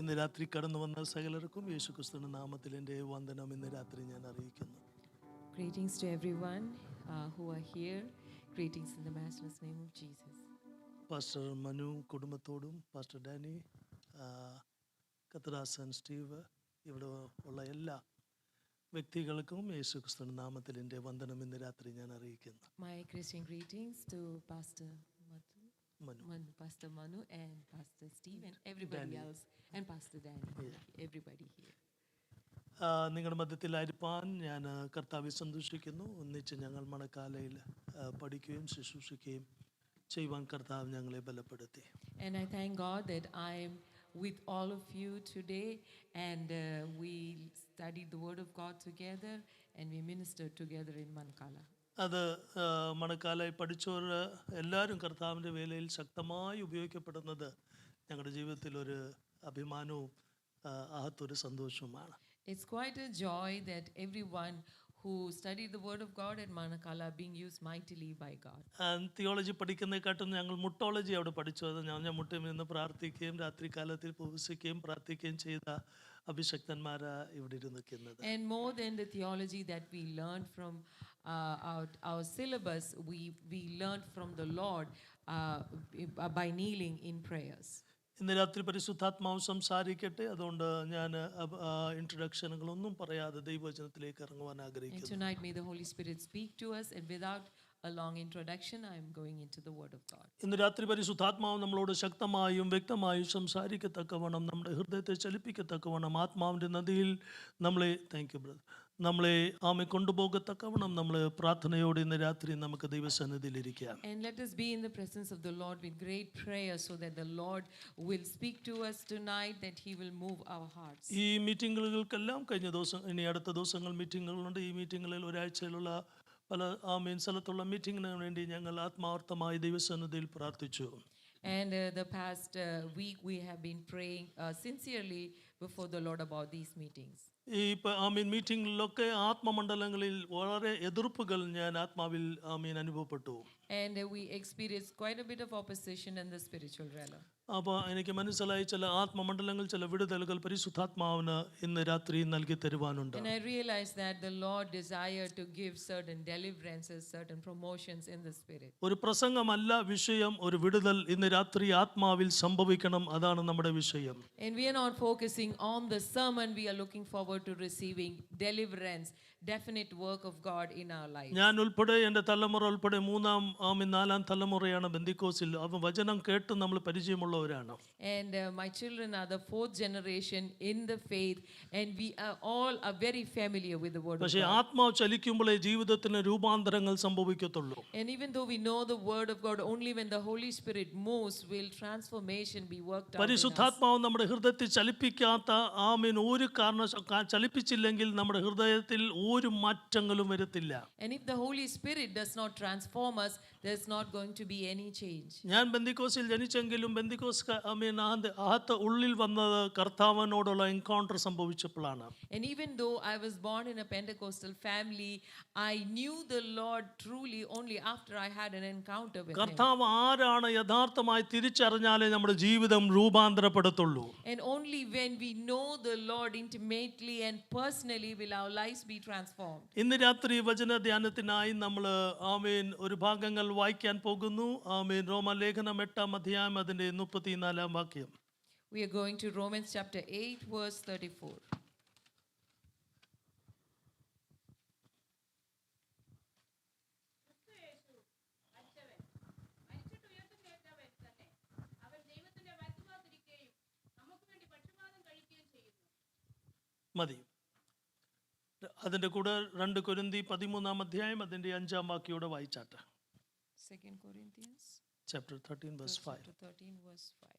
ഇന്ന് രാത്രി കടന്നു വന്ന സകലർക്കും യേശുക്രിസ്തുവിന്റെ നാമത്തിൽ എൻ്റെ വന്ദനം ഇന്ന് രാത്രി ഞാൻ അറിയിക്കുന്നു. Greetings to everyone who are here. Greetings in the matchless name of Jesus. Pastor Manu കുടുംബത്തോടും പാസ്റ്റർ ഡാനി, കത്തദാസൻ സ്റ്റീവ്, ഇവിടെ ഉള്ള എല്ലാ വ്യക്തികൾക്കും യേശുക്രിസ്തുവിന്റെ നാമത്തിൽ എൻ്റെ വന്ദനം ഇന്ന് രാത്രി ഞാൻ അറിയിക്കുന്നു. My Christian greetings to Pastor Pastor Manu and Pastor Steve and everybody else and Pastor Danny, everybody here. നിങ്ങളുടെ മധ്യത്തിലായിരിക്കാൻ ഞാൻ കർത്താവിൽ സന്തോഷിക്കുന്നു. ഒന്നിച്ച് ഞങ്ങൾ മണക്കാലയിൽ പഠിക്കുകയും ശുശ്രൂഷിക്കുകയും ചെയ്യുവാൻ കർത്താവ് ഞങ്ങളെ ബലപ്പെടുത്തി. And I thank God that I am with all of you today, and we studied the word of God together and we ministered together in Mankala. അത് മണക്കാലായി പഠിച്ചവർ എല്ലാവരും കർത്താവിൻ്റെ വേലയിൽ ശക്തമായി ഉപയോഗിക്കപ്പെടുന്നത് ഞങ്ങളുടെ ജീവിതത്തിൽ ഒരു അഭിമാനവും അകത്തൊരു സന്തോഷവുമാണ്. It's quite a joy that everyone who studied the word of God at Manakala being used mightily by God. Theology പഠിക്കുന്നതിനെക്കാട്ടും ഞങ്ങൾ മുട്ടോളജി അവിടെ പഠിച്ചത്. ഞാൻ മുട്ടിൽ നിന്ന് പ്രാർത്ഥിക്കുകയും രാത്രി കാലത്തിൽ ഉപവസിക്കുകയും പ്രാർത്ഥിക്കുകയും ചെയ്ത അഭിഷക്തന്മാരാ ഇവിടെ ഇരുന്നിരിക്കുന്നത്. And more than the theology that we learned from our syllabus, we learned from the Lord by kneeling in prayers. ഇന്ന് രാത്രി പരിശുദ്ധാത്മാവ് സംസാരിക്കട്ടെ. അതുകൊണ്ട് ഞാൻ ഇൻട്രൊഡക്ഷനുകളൊന്നും പറയാതെ ദൈവവചനത്തിലേക്ക് ഇറങ്ങുവാൻ ആഗ്രഹിക്കുന്നു. And tonight may the Holy Spirit speak to us, and without a long introduction I am going into the word of God. ഇന്ന് രാത്രി പരിശുദ്ധാത്മാവ് നമ്മളോട് ശക്തമായും വ്യക്തമായും സംസാരിക്കത്തക്കവണ്ണം, നമ്മുടെ ഹൃദയത്തെ ചലിപ്പിക്കത്തക്കവണ്ണം, ആത്മാവിൻ്റെ നദിയിൽ നമ്മളെ ആമെ കൊണ്ടുപോകത്തക്കവണ്ണം നമ്മൾ പ്രാർത്ഥനയോടെ ഇന്ന് രാത്രി നമുക്ക് ദൈവസന്നിധിയിലിരിക്കാം. And let us be in the presence of the Lord with great prayer, so that the Lord will speak to us tonight, that he will move our hearts. ഈ മീറ്റിങ്ങുകൾക്കെല്ലാം കഴിഞ്ഞ ദിവസം, ഇനി അടുത്ത ദിവസങ്ങൾ മീറ്റിങ്ങുകളുണ്ട്. ഈ മീറ്റിങ്ങുകളിൽ ഒരാഴ്ചയിലുള്ള പല സ്ഥലത്തുള്ള മീറ്റിങ്ങിന് വേണ്ടി ഞങ്ങൾ ആത്മാർത്ഥമായി ദൈവസന്നിധിയിൽ പ്രാർത്ഥിച്ചു. And the past week we have been praying sincerely before the Lord about these meetings. ഈ മീറ്റിങ്ങിലൊക്കെ ആത്മമണ്ഡലങ്ങളിൽ വളരെ എതിർപ്പുകൾ ഞാൻ ആത്മാവിൽ അനുഭവപ്പെട്ടു. And we experienced quite a bit of opposition in the spiritual realm. അപ്പോൾ എനിക്ക് മനസ്സിലായി, ചില ആത്മമണ്ഡലങ്ങൾ ചില വിടുതലുകൾ പരിശുദ്ധാത്മാവിന് ഇന്ന് രാത്രി നൽകി തരുവാനുണ്ട്. And I realized that the Lord desired to give certain deliverances, certain promotions in the spirit. ഒരു പ്രസംഗമല്ല വിഷയം, ഒരു വിടുതൽ ഇന്ന് രാത്രി ആത്മാവിൽ സംഭവിക്കണം. അതാണ് നമ്മുടെ വിഷയം. And we are not focusing on the sermon, we are looking forward to receiving deliverance, definite work of God in our lives. ഞാൻ ഉൾപ്പെടെ എൻ്റെ തലമുറ ഉൾപ്പെടെ 4ാം തലമുറയാണ് ബെന്തിക്കോസിൽ. അവ വചനം കേട്ട് നമ്മൾ പരിചയമുള്ളവരാണ്. And my children are the 4th generation in the faith, and we are all very familiar with the word of God. പക്ഷേ ആത്മാവ് ചലിക്കുമ്പോഴേ ജീവിതത്തിന് രൂപാന്തരങ്ങൾ സംഭവിക്കത്തുള്ളൂ. And even though we know the word of God, only when the Holy Spirit moves will transformation be worked out in us. പരിശുദ്ധാത്മാവ് നമ്മുടെ ഹൃദയത്തിൽ ചലിപ്പിക്കാത്ത ഒരു ചലിപ്പിച്ചില്ലെങ്കിൽ നമ്മുടെ ഹൃദയത്തിൽ ഒരു മാറ്റങ്ങളും വരത്തില്ല. And if the Holy Spirit does not transform us, there's not going to be any change. ഞാൻ ബെന്തിക്കോസിൽ ജനിച്ചെങ്കിലും ബെന്തിക്കോസ് അകത്ത് ഉള്ളിൽ വന്നത് കർത്താവിനോടുള്ള encounter സംഭവിച്ചപ്പോഴാണ്. And even though I was born in a Pentecostal family, I knew the Lord truly only after I had an encounter with him. കർത്താവ് ആരാണ് യഥാർത്ഥമായി തിരിച്ചറിഞ്ഞാലേ നമ്മുടെ ജീവിതം രൂപാന്തരപ്പെടത്തുള്ളൂ. And only when we know the Lord intimately and personally will our lives be transformed. ഇന്ന് രാത്രി വചന ധ്യാനത്തിനായി നമ്മൾ ഒരു ഭാഗങ്ങൾ വായിക്കാൻ പോകുന്നു. റോമലേഖനം 8ാം അധ്യായം അതിൻ്റെ 34ാം വാക്യം. We are going to Romans chapter 8 verse 34. മതി. അതിൻ്റെ കൂടെ 2 കൊരിന്തി 13ാം അധ്യായം അതിൻ്റെ 5ാം വാക്യോടെ വായിച്ചാട്ടെ. 2 Corinthians chapter 13 verse 5. 13 verse 5.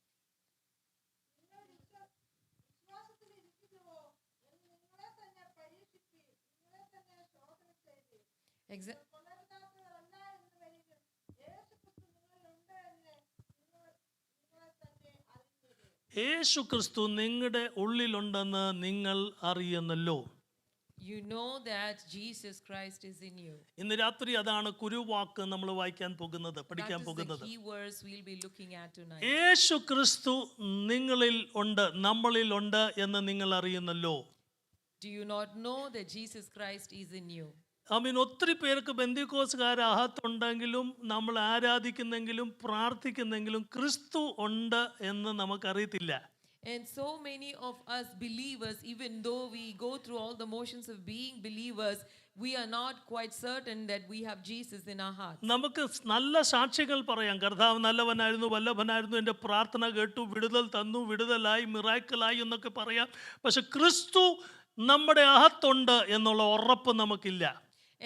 യേശു ക്രിസ്തു നിങ്ങളുടെ ഉള്ളിലുണ്ടെന്ന് നിങ്ങൾ അറിയുന്നല്ലോ. You know that Jesus Christ is in you. ഇന്ന് രാത്രി അതാണ് കുരുവാക്ക് നമ്മൾ വായിക്കാൻ പോകുന്നത്, That പഠിക്കാൻ is the പോകുന്നത്. key verse we'll be looking at tonight. യേശു ക്രിസ്തു നിങ്ങളിൽ ഉണ്ട്, നമ്മളിൽ ഉണ്ട് എന്ന് നിങ്ങൾ അറിയുന്നല്ലോ. Do you not know that Jesus Christ is in you? ഒത്തിരി പേർക്ക് ബന്ധിക്കോസുകാർ അകത്തുണ്ടെങ്കിലും നമ്മൾ ആരാധിക്കുന്നെങ്കിലും പ്രാർത്ഥിക്കുന്നെങ്കിലും ക്രിസ്തു ഉണ്ട് എന്ന് നമുക്കറിയത്തില്ല. And so many of us believers, even though we go through all the motions of being believers, we are not quite certain that we have Jesus in our hearts. നമുക്ക് നല്ല സാക്ഷികൾ പറയാം, കർത്താവ് നല്ലവനായിരുന്നു, വല്ലഭനായിരുന്നു, എൻ്റെ പ്രാർത്ഥന കേട്ടു, വിടുതൽ തന്നു, വിടുതലായി, മിറാക്കിളായി എന്നൊക്കെ പറയാം. പക്ഷെ ക്രിസ്തു നമ്മുടെ അകത്തുണ്ട് എന്നുള്ള ഉറപ്പ് നമുക്കില്ല.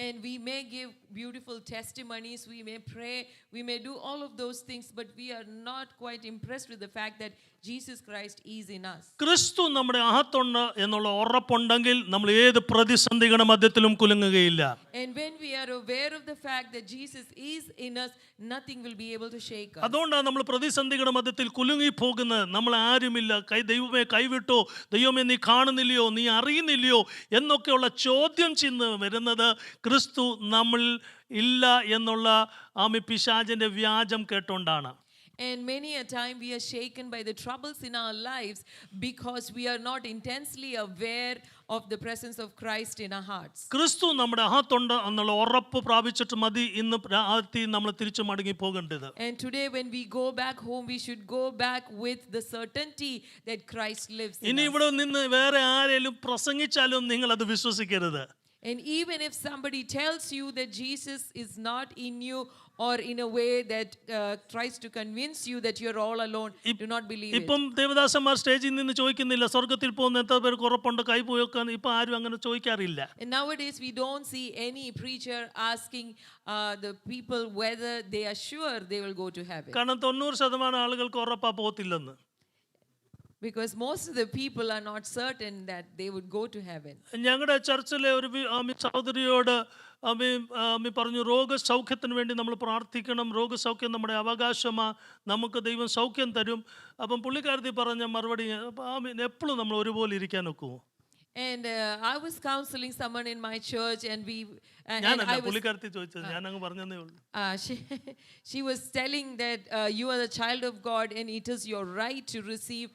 And we may give beautiful testimonies, we may pray, we may do all of those things, but we are not quite impressed with the fact that Jesus Christ is in us. ക്രിസ്തു നമ്മുടെ അകത്തുണ്ട് എന്നുള്ള ഉറപ്പുണ്ടെങ്കിൽ നമ്മൾ ഏത് പ്രതിസന്ധികളുടെ മധ്യത്തിലും കുലുങ്ങുകയില്ല. And when we are aware of the fact that Jesus is in us, nothing will be able to shake us. അതുകൊണ്ടാണ് നമ്മൾ പ്രതിസന്ധികളുടെ മധ്യത്തിൽ കുലുങ്ങി പോകുന്നത്. നമ്മൾ ആരുമില്ല, ദൈവമേ കൈവിട്ടോ, ദൈവമേ നീ കാണുന്നില്ലയോ, നീ അറിയുന്നില്ലയോ എന്നൊക്കെയുള്ള ചോദ്യം ചിന്ത വരുന്നത് ക്രിസ്തു നമ്മൾ ഇല്ല എന്നുള്ള പിശാചിന്റെ വ്യാജം കേട്ടോണ്ടാണ്. And many a time we are shaken by the troubles in our lives because we are not intensely aware of the presence of Christ in our hearts. ക്രിസ്തു നമ്മുടെ അകത്തുണ്ട് എന്നുള്ള ഉറപ്പ് പ്രാപിച്ചിട്ട് മതി ഇന്ന് രാത്രി നമ്മൾ തിരിച്ചു മടങ്ങി പോകേണ്ടത്. And today when we go back home, we should go back with the certainty that Christ lives in ഇനി us. ഇവിടെ നിന്ന് വേറെ ആരെങ്കിലും പ്രസംഗിച്ചാലും നിങ്ങൾ അത് വിശ്വസിക്കരുത്. And even if somebody tells you that Jesus is not in you, or in a way that tries to convince you that you're all alone, do not believe it. ഇപ്പം ദേവദാസന്മാർ സ്റ്റേജിൽ നിന്ന് ചോദിക്കുന്നില്ല, സ്വർഗത്തിൽ പോകുന്ന എത്ര പേർക്ക് ഉറപ്പുണ്ട്, കൈ പോയൊക്കെ ഇപ്പം ആരും അങ്ങനെ ചോദിക്കാറില്ല. And nowadays we don't see any preacher asking the people whether they are sure they will go to heaven. കാരണം 90% ആളുകൾക്ക് ഉറപ്പാ പോകത്തില്ലെന്ന്. Because most of the people are not certain that they would go to heaven. ഞങ്ങളുടെ ചർച്ചിലെ ഒരു സഹോദരിയോട് പറഞ്ഞു, രോഗസൗഖ്യത്തിന് വേണ്ടി നമ്മൾ പ്രാർത്ഥിക്കണം, രോഗസൗഖ്യം നമ്മുടെ അവകാശമാ, നമുക്ക് ദൈവം സൗഖ്യം തരും. അപ്പം പുള്ളിക്കാരത്തി പറഞ്ഞ മറുപടി, എപ്പോഴും നമ്മൾ ഒരുപോലെ ഇരിക്കാൻ ഒക്കുമോ? And I was counseling someone in my church, and പുള്ളിക്കാരത്തി ചോദിച്ചത്, ഞാൻ അങ്ങ് പറഞ്ഞതേ ഉള്ളൂ. She was telling that you are the child of God and it is your right to receive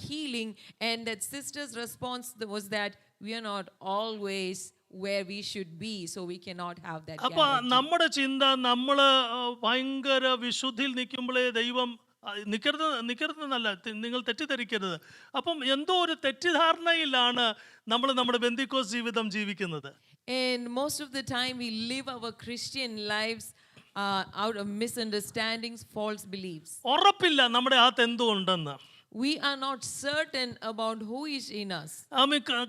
healing, and that sister's response was that we are not always where we should be, so we cannot have that അപ്പൊ guarantee. നമ്മുടെ ചിന്ത, നമ്മള് ഭയങ്കര വിശുദ്ധിയിൽ നിൽക്കുമ്പോഴേ ദൈവം നിൽക്കരുതെന്നല്ല, നിങ്ങൾ തെറ്റിദ്ധരിക്കരുത്. അപ്പം എന്തോ ഒരു തെറ്റിദ്ധാരണയിലാണ് നമ്മൾ നമ്മുടെ ബെന്തിക്കോസ് ജീവിതം ജീവിക്കുന്നത്. And most of the time we live our Christian lives out of misunderstandings, false beliefs. ഉറപ്പില്ല നമ്മുടെ അകത്ത് എന്തോ ഉണ്ടെന്ന്. We are not certain about who is in us.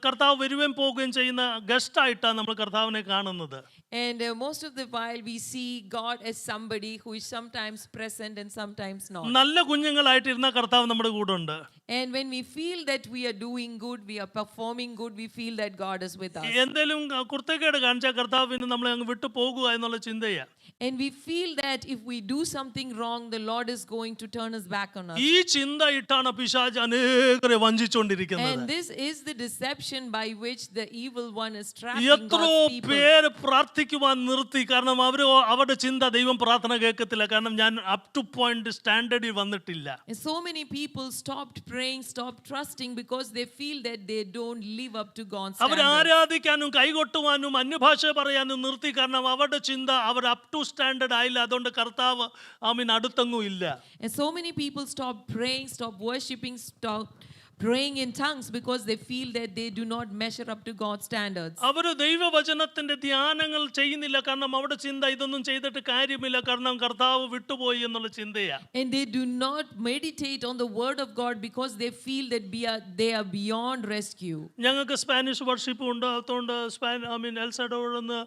കർത്താവ് വരുകയും പോവുകയും ചെയ്യുന്ന ഗസ്റ്റായിട്ടാണ് നമ്മൾ കർത്താവിനെ കാണുന്നത്. And most of the while we see God as somebody who is sometimes present and sometimes not. നല്ല കുഞ്ഞുങ്ങളായിട്ടിരുന്ന കർത്താവ് നമ്മുടെ കൂടെ ഉണ്ട്. And when we feel that we are doing good, we are performing good, we feel that God is with us. എന്തെങ്കിലും കുർത്തക്കേട് കാണിച്ചാൽ കർത്താവിന് നമ്മളെ അങ്ങ് വിട്ടു പോകുക എന്നുള്ള ചിന്തയാ. And we feel that if we do something wrong, the Lord is going to turn us back on us. ഈ ചിന്ത ഇട്ടാണ് പിശാച് അനേകരെ വഞ്ചിച്ചുകൊണ്ടിരിക്കുന്നത്. And this is the deception by which the evil one is trapping God's people. എത്രയോ പേര് പ്രാർത്ഥിക്കുവാൻ നിർത്തി, കാരണം അവരുടെ ചിന്ത ദൈവം പ്രാർത്ഥന കേൾക്കത്തില്ല, കാരണം ഞാൻ അപ് ടു പോയിന്റ് സ്റ്റാൻഡേർഡിൽ വന്നിട്ടില്ല. And so many people stopped praying, stopped trusting because they feel that they don't live up to God's our standards. ആരാധിക്കാനും കൈകൊട്ടുവാനും അന്യഭാഷ പറയാനും നിർത്തി, കാരണം അവരുടെ ചിന്ത അവർ അപ് ടു സ്റ്റാൻഡേർഡ് ആയില്ല. അതുകൊണ്ട് കർത്താവ് അടുത്തെങ്ങും ഇല്ല. And so many people stopped praying, stopped worshiping, stopped praying in tongues because they feel that they do not measure up to God's standards. അവർ ദൈവവചനത്തിന്റെ ധ്യാനങ്ങൾ ചെയ്യുന്നില്ല, കാരണം അവരുടെ ചിന്ത ഇതൊന്നും ചെയ്തിട്ട് കാര്യമില്ല, കാരണം കർത്താവ് വിട്ടുപോയി എന്നുള്ള ചിന്തയാ. And they do not meditate on the word of God because they feel that they are beyond rescue. ഞങ്ങൾക്ക് സ്പാനിഷ് വർഷിപ്പ് ഉണ്ട്, അതുകൊണ്ട് എൽസഡോറിൽ നിന്ന്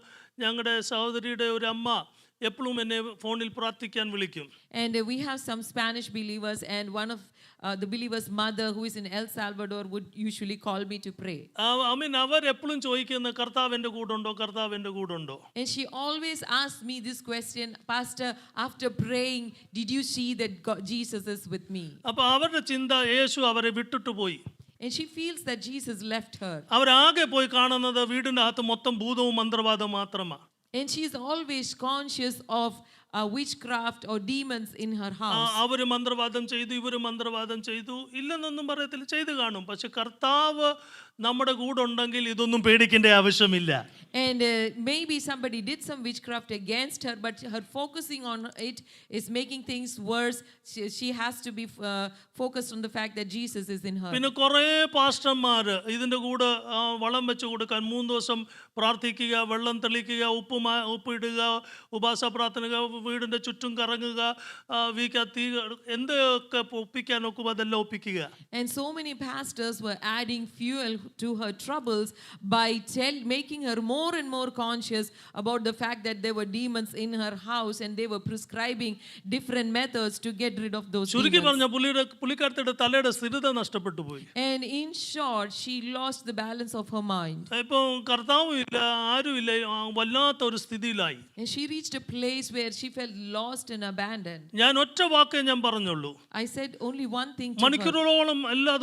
ഞങ്ങളുടെ സഹോദരിയുടെ ഒരു അമ്മ എപ്പോഴും എന്നെ ഫോണിൽ പ്രാർത്ഥിക്കാൻ വിളിക്കും. And we have some Spanish believers, and one of the believers' mother who is in El Salvador would usually call me to pray. അവർ എപ്പോഴും ചോദിക്കുന്ന, കർത്താവിന്റെ കൂടുണ്ടോ, കർത്താവിന്റെ കൂടുണ്ടോ? And she always asks me this question, Pastor, after praying, did you see that Jesus is with me? അപ്പൊ അവരുടെ ചിന്ത യേശു അവരെ വിട്ടിട്ട് പോയി. And she feels that Jesus left her. അവരാകെ പോയി കാണുന്നത് വീടിൻ്റെ അകത്ത് മൊത്തം ഭൂതവും മന്ത്രവാദം മാത്രമാണ്. And she is always conscious of witchcraft or demons in her house. അവർ മന്ത്രവാദം ചെയ്തു, ഇവർ മന്ത്രവാദം ചെയ്തു, ഇല്ലെന്നൊന്നും പറയത്തില്ല, ചെയ്തു കാണും. പക്ഷെ കർത്താവ് നമ്മുടെ കൂടെ ഉണ്ടെങ്കിൽ ഇതൊന്നും പേടിക്കേണ്ട ആവശ്യമില്ല. And maybe somebody did some witchcraft against her, but her focusing on it is making things worse. She has to be focused on the fact that Jesus is in her. പിന്നെ കുറേ പാസ്റ്റർമാർ ഇതിൻ്റെ കൂടെ വളം വെച്ച് കൊടുക്കാൻ 3 ദിവസം പ്രാർത്ഥിക്കുക, വെള്ളം തെളിക്കുക, ഉപ്പിടുക, ഉപാസ പ്രാർത്ഥന, വീടിൻ്റെ ചുറ്റും കറങ്ങുക, തീ എന്തൊക്കെ ഒപ്പിക്കാൻ നോക്കുമ്പോൾ അതെല്ലാം ഒപ്പിക്കുക. And so many pastors were adding fuel to her troubles by making her more and more conscious about the fact that there were demons in her house, and they were prescribing different methods to get rid of those ചുരുക്കി demons. പറഞ്ഞ പുള്ളിക്കാരത്തിയുടെ തലയുടെ സ്ഥിരത നഷ്ടപ്പെട്ടു പോയി. And in short, she lost the balance of her mind. ഇപ്പം കർത്താവും ഇല്ല, ആരുമില്ല, വല്ലാത്ത ഒരു സ്ഥിതിയിലായി. And she reached a place where she felt lost and abandoned. ഞാൻ ഒറ്റ വാക്കേ ഞാൻ പറഞ്ഞുള്ളൂ. I said only one thing to her. മണിക്കൂറുകളോളം എല്ലാ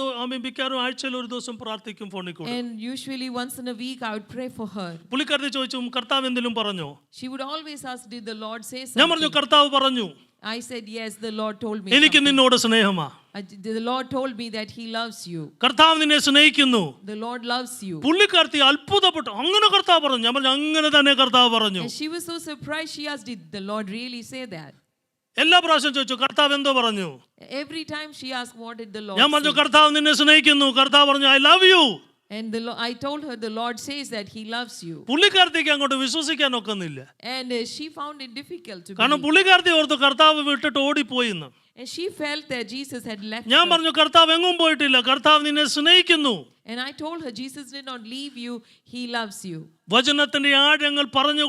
മിക്കവാറും ആഴ്ചയിൽ ഒരു ദിവസം പ്രാർത്ഥിക്കും ഫോണിൽ കൂടെ. And usually once in a week I would pray for her. പുള്ളിക്കാരത്തി ചോദിച്ചു, കർത്താവ് എന്തെങ്കിലും പറഞ്ഞോ? She would always ask, did the Lord say ഞാൻ പറഞ്ഞു, something? കർത്താവ് പറഞ്ഞു. I said, yes, the Lord told me എനിക്ക് something. നിന്നോട് സ്നേഹമാ. The Lord told me that he loves you. കർത്താവ് നിന്നെ സ്നേഹിക്കുന്നു. The Lord loves you. പുള്ളിക്കാരത്തി അത്ഭുതപ്പെട്ടു. അങ്ങനെ കർത്താവ് പറഞ്ഞു. ഞാൻ പറഞ്ഞു, അങ്ങനെ തന്നെ കർത്താവ് പറഞ്ഞു. And she was so surprised. She asked, did the Lord really say that? എല്ലാ പ്രാവശ്യം ചോദിച്ചു, കർത്താവ് എന്തോ പറഞ്ഞു? Every time she asked, what did the Lord ഞാൻ പറഞ്ഞു, say? കർത്താവ് നിന്നെ സ്നേഹിക്കുന്നു. കർത്താവ് പറഞ്ഞു, I love you. And I told her, the Lord says that he loves you. പുള്ളിക്കാരത്തിക്ക് അങ്ങോട്ട് വിശ്വസിക്കാൻ ഒക്കുന്നില്ല. And she found it difficult to കാരണം believe. പുള്ളിക്കാരത്തി ഓർത്ത് കർത്താവ് വിട്ടിട്ട് ഓടിപ്പോയിന്ന്. And she felt that Jesus had left ഞാൻ her. പറഞ്ഞു, കർത്താവ് എങ്ങും പോയിട്ടില്ല, കർത്താവ് നിന്നെ സ്നേഹിക്കുന്നു. And I told her, Jesus did not leave you, he loves you. വചനത്തിന്റെ ആഴങ്ങൾ പറഞ്ഞു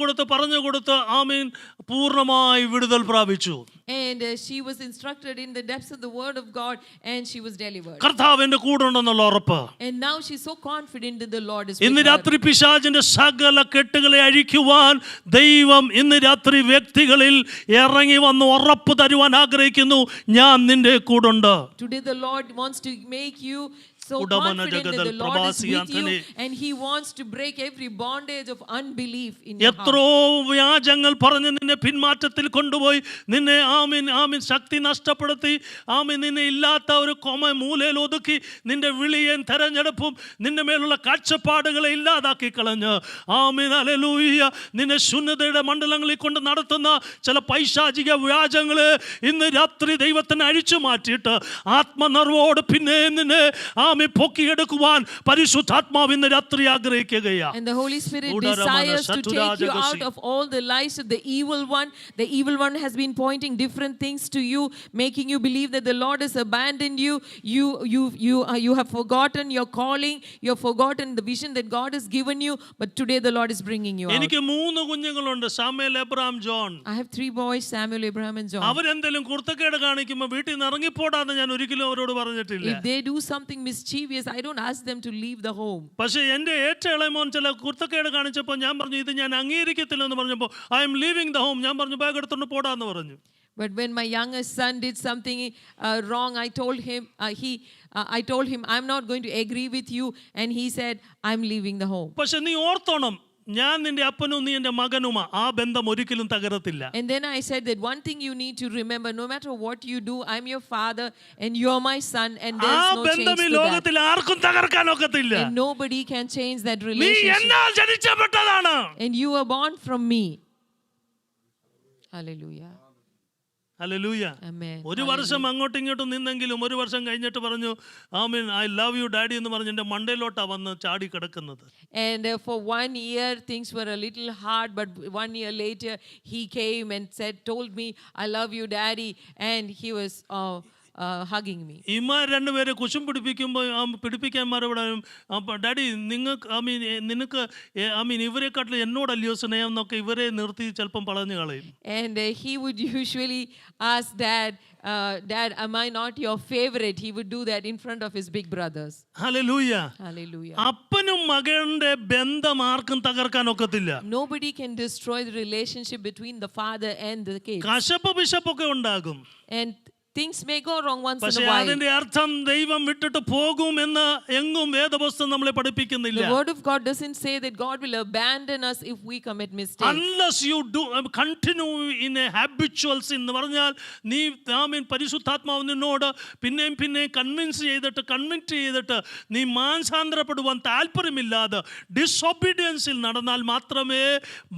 കൊടുത്ത് ആമീൻ പൂർണ്ണമായി വിടുതൽ പ്രാപിച്ചു. And she was instructed in the depths of the word of God, and she was delivered. കർത്താവ് എന്റെ കൂടെ ഉണ്ടെന്നുള്ള ഉറപ്പ്. And now she's so confident that the Lord is ഇന്ന് with her. രാത്രി പിശാചിന്റെ സകല കെട്ടുകളെ അഴിക്കുവാൻ ദൈവം ഇന്ന് രാത്രി വ്യക്തികളിൽ ഇറങ്ങി വന്ന് ഉറപ്പ് തരുവാൻ ആഗ്രഹിക്കുന്നു, ഞാൻ നിന്റെ കൂടുണ്ട്. Today the Lord wants to make you so ഉടമന confident that ജഗതൽ the Lord is with you, പ്രവാസിയാന്തനെ. and he wants to break every bondage of unbelief in your heart. എത്രോ വ്യാജങ്ങൾ പറഞ്ഞ് നിന്നെ പിന്മാറ്റത്തിൽ കൊണ്ടുപോയി നിന്നെ ആമീൻ ശക്തി നഷ്ടപ്പെടുത്തി നിന്നെ ഇല്ലാത്ത ഒരു മൂലയിൽ ഒതുക്കി നിന്റെ വിളിയും തെരഞ്ഞെടുപ്പും നിന്റെ മേലുള്ള കാഴ്ചപ്പാടുകളെ ഇല്ലാതാക്കി കളഞ്ഞ് ഹല്ലേലൂയ നിന്നെ ശൂന്യതയുടെ മണ്ഡലങ്ങളിൽ കൊണ്ട് നടത്തുന്ന ചില പൈശാചിക വ്യാജങ്ങളെ ഇന്ന് രാത്രി ദൈവത്തിന് അഴിച്ചു മാറ്റിയിട്ട് ആത്മനിർവോട് പിന്നെ നിന്നെ പൊക്കിയെടുക്കുവാൻ പരിശുദ്ധാത്മാവ് ഇന്ന് രാത്രി ആഗ്രഹിക്കുകയാണ്. And the Holy Spirit desires to take you out of all the lies of the evil one. The evil one has been pointing different things to you, making you believe that the Lord has abandoned you. You have forgotten your calling. You have forgotten the vision that God has given you. But today the Lord is bringing you out. എനിക്ക് 3 കുഞ്ഞുങ്ങളുണ്ട്, Samuel, Abraham, John. I have 3 boys, Samuel, Abraham and John. അവരെന്തെങ്കിലും കുർത്തക്കേട് കാണിക്കുമ്പോൾ വീട്ടിൽ നിന്ന് ഇറങ്ങിപ്പോടാന്ന് ഞാൻ ഒരിക്കലും അവരോട് പറഞ്ഞിട്ടില്ല. If they do something mischievous, I don't ask them to leave the home. പക്ഷേ എൻ്റെ ഏറ്റവും ഇളയമോൻ ചില കുർത്തക്കേട് കാണിച്ചപ്പോൾ ഞാൻ പറഞ്ഞു, ഇത് ഞാൻ അംഗീകരിക്കത്തില്ലെന്ന് പറഞ്ഞപ്പോൾ I M living the home. ഞാൻ പറഞ്ഞു, ബാഗ് എടുത്തോണ്ട് പോടാന്ന് പറഞ്ഞു. But when my youngest son did something wrong, I told him, I'm not going to agree with you, and he said, I'm leaving the home. പക്ഷെ നീ ഓർത്തോണം, ഞാൻ നിന്റെ അപ്പനും നീ എൻ്റെ മകനുമാ, ആ ബന്ധം ഒരിക്കലും തകരത്തില്ല. And then I said that one thing you need to remember, no matter what you do, I'm your father and you're my son, and ആ there's no change ബന്ധം ഈ to that. ലോകത്തിൽ ആർക്കും തകർക്കാൻ ഒക്കത്തില്ല. And nobody can change that നീ relationship. എന്നാൽ ജനിച്ചപ്പെട്ടതാണ്. And you were born from me. Hallelujah. Hallelujah. Amen. ഒരു വർഷം അങ്ങോട്ടും ഇങ്ങോട്ടും നിന്നെങ്കിലും ഒരു വർഷം കഴിഞ്ഞിട്ട് പറഞ്ഞു, ആമീൻ ഐ ലവ് യു ഡാഡി എന്ന് പറഞ്ഞ് എൻ്റെ മണ്ടയിലോട്ടാ വന്ന് ചാടി കിടക്കുന്നത്. And for 1 year things were a little hard, but 1 year later he came and told me, I love you daddy, and he was hugging me. ഇമാർ രണ്ടുപേരെ കുശും പിടിപ്പിക്കാന്മാരോട് ഡാഡി നിനക്ക് ഇവരെക്കാട്ടിലും എന്നോടല്ലയോ സ്നേഹം എന്നൊക്കെ ഇവരെ നിർത്തി ചിലപ്പം പറഞ്ഞു കളയും. And he would usually ask dad, am I not your favorite? He would do that in front of his big brothers. Hallelujah. Hallelujah. അപ്പനും മകന്റെ ബന്ധം ആർക്കും തകർക്കാൻ ഒക്കത്തില്ല. Nobody can destroy the relationship between the father and the kid. കശപ്പ് പിശപ്പൊക്കെ ഉണ്ടാകും. And things may go wrong once in പക്ഷേ a while. അതിന്റെ അർത്ഥം ദൈവം വിട്ടിട്ട് പോകുമെന്ന് എങ്ങും വേദപുസ്തകം നമ്മളെ പഠിപ്പിക്കുന്നില്ല. The word of God doesn't say that God will abandon us if we commit mistakes. Unless you do continue in a habitual sin എന്ന് പറഞ്ഞാൽ നീ പരിശുദ്ധാത്മാവ് നിന്നോട് പിന്നെയും പിന്നെയും കൺവിൻറ്റ് ചെയ്തിട്ട് നീ മാനസാന്തരപ്പെടുവാൻ താല്പര്യമില്ലാതെ ഡിസൊബീഡിയൻസിൽ നടന്നാൽ മാത്രമേ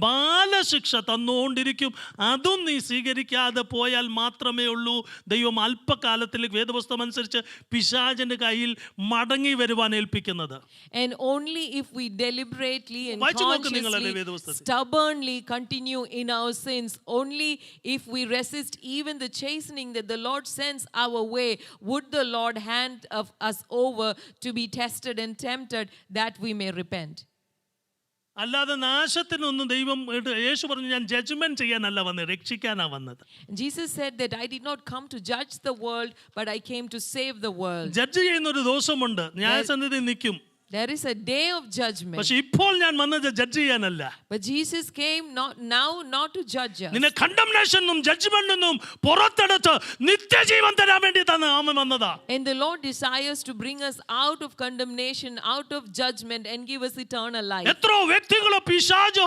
ബാലശിക്ഷ തന്നുകൊണ്ടിരിക്കും. അതും നീ സ്വീകരിക്കാതെ പോയാൽ മാത്രമേ ഉള്ളൂ ദൈവം അല്പകാലത്തിലേക്ക് വേദപുസ്തകം അനുസരിച്ച് പിശാചിന്റെ കയ്യിൽ മടങ്ങി വരുവാൻ ഏൽപ്പിക്കുന്നത്. And only if we deliberately and വായിച്ചു നോക്ക് consciously, നിങ്ങളല്ലേ വേദപുസ്തകത്തിൽ. stubbornly continue in our sins, only if we resist even the chastening that the Lord sends our way, would the Lord hand of us over to be tested and tempted that we may repent. അല്ലാതെ നാശത്തിനൊന്നും ദൈവം യേശു പറഞ്ഞു ഞാൻ judgement ചെയ്യാനല്ല വന്നത്, രക്ഷിക്കാനാ വന്നത്. Jesus said that I did not come to judge the world, but I came to save the world. Judge ചെയ്യുന്ന ഒരു ദിവസമുണ്ട്, ന്യായസന്നിധി നിൽക്കും. There is a day of judgment. പക്ഷെ ഇപ്പോൾ ഞാൻ വന്നത് judge ചെയ്യാനല്ല. But Jesus came not to judge us. നിന്നെ കണ്ടംനേഷനും ജഡ്ജ്മെന്റിനും പുറത്തെടുത്ത് നിത്യജീവൻ തരാൻ വേണ്ടി അവൻ വന്നതാ. And the Lord desires to bring us out of condemnation, out of judgment, and give us eternal life. എത്രയോ വ്യക്തികളോ പിശാചോ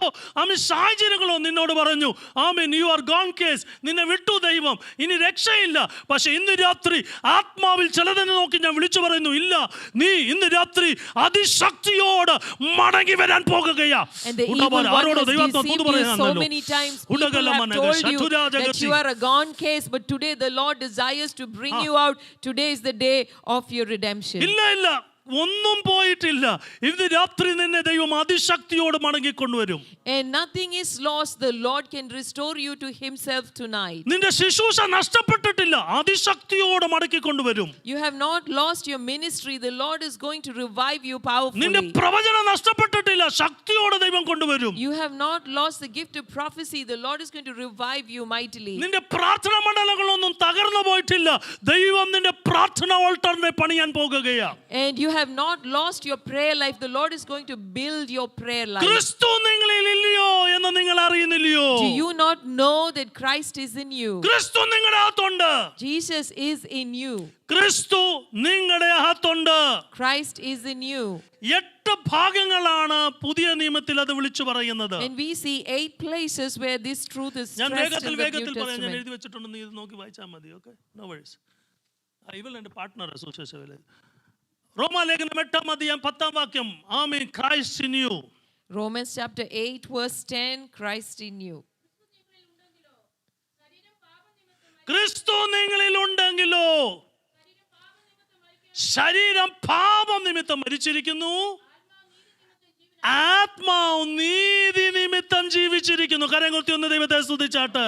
സാഹചര്യങ്ങളോ നിന്നോട് പറഞ്ഞു ആമേൻ യു ആർ ഗോൺ കേസ്, നിന്നെ വിട്ടു ദൈവം, ഇനി രക്ഷയില്ല. പക്ഷെ ഇന്ന് രാത്രി ആത്മാവിൽ ചിലതിനെ നോക്കി ഞാൻ വിളിച്ചു പറയുന്നു, ഇല്ല, നീ ഇന്ന് രാത്രി അതിശക്തിയോട് മടങ്ങി വരാൻ പോകുകയാ. ആരോടോ ദൈവത്തെ തൂതു പറയാനല്ലോ. So many times people have told you that you are a gone case, but today the Lord desires to bring you out. Today is the day of your redemption. ഇല്ല ഒന്നും പോയിട്ടില്ല. ഇന്ന് രാത്രി നിന്നെ ദൈവം അതിശക്തിയോട് മടങ്ങിക്കൊണ്ടുവരും. And nothing is lost. The Lord can restore you to himself tonight. നിന്റെ ശുശ്രൂഷ നഷ്ടപ്പെട്ടിട്ടില്ല, അതിശക്തിയോട് മടക്കിക്കൊണ്ടുവരും. You have not lost your ministry. The Lord is going to revive you powerfully. നിന്റെ പ്രവചനം നഷ്ടപ്പെട്ടിട്ടില്ല, ശക്തിയോട് ദൈവം കൊണ്ടുവരും. You have not lost the gift of prophecy. The Lord is going to revive you mightily. നിന്റെ പ്രാർത്ഥനാ മണ്ഡലങ്ങളൊന്നും തകർന്നു പോയിട്ടില്ല, ദൈവം നിന്റെ പ്രാർത്ഥന ഓൾട്ടറിനെ പണിയാൻ പോകുകയാ. And you have not lost your prayer life. The Lord is going to build your prayer life. ക്രിസ്തു നിങ്ങളിൽ ഇല്ലയോ എന്ന് നിങ്ങൾ അറിയുന്നില്ലയോ? Do you not know that Christ is in you? ക്രിസ്തു നിങ്ങളുടെ അകത്തുണ്ട്. Jesus is in you. ക്രിസ്തു നിങ്ങളുടെ അകത്തുണ്ട്. Christ is in you. 8 ഭാഗങ്ങളാണ് പുതിയ നിയമത്തിൽ അത് വിളിച്ചു പറയുന്നത്. And we see 8 places where this truth is ഞാൻ stressed in the വേഗത്തിൽ New പറയാം, ഞാൻ Testament. എഴുതി വെച്ചിട്ടുണ്ട്, നീ ഇത് നോക്കി വായിച്ചാൽ മതി. Okay, no worries. ഇവൾ എൻ്റെ പാർട്ട്ണർ അസോസിയേഷൻ. റോമാലേഖനം 8-ാം അധ്യായം 10-ാം വാക്യം, ആമേൻ, Christ in you. Romans chapter 8 verse 10, Christ in you. ക്രിസ്തു നിങ്ങളിൽ ഉണ്ടെങ്കിലോ ശരീരം പാപം നിമിത്തം മരിച്ചിരിക്കുന്നു, ആത്മാവ് നീതി നിമിത്തം ജീവിച്ചിരിക്കുന്നു. കരം കൊത്തി ഒന്ന് ദൈവത്തെ സ്തുതിച്ചാട്ട്.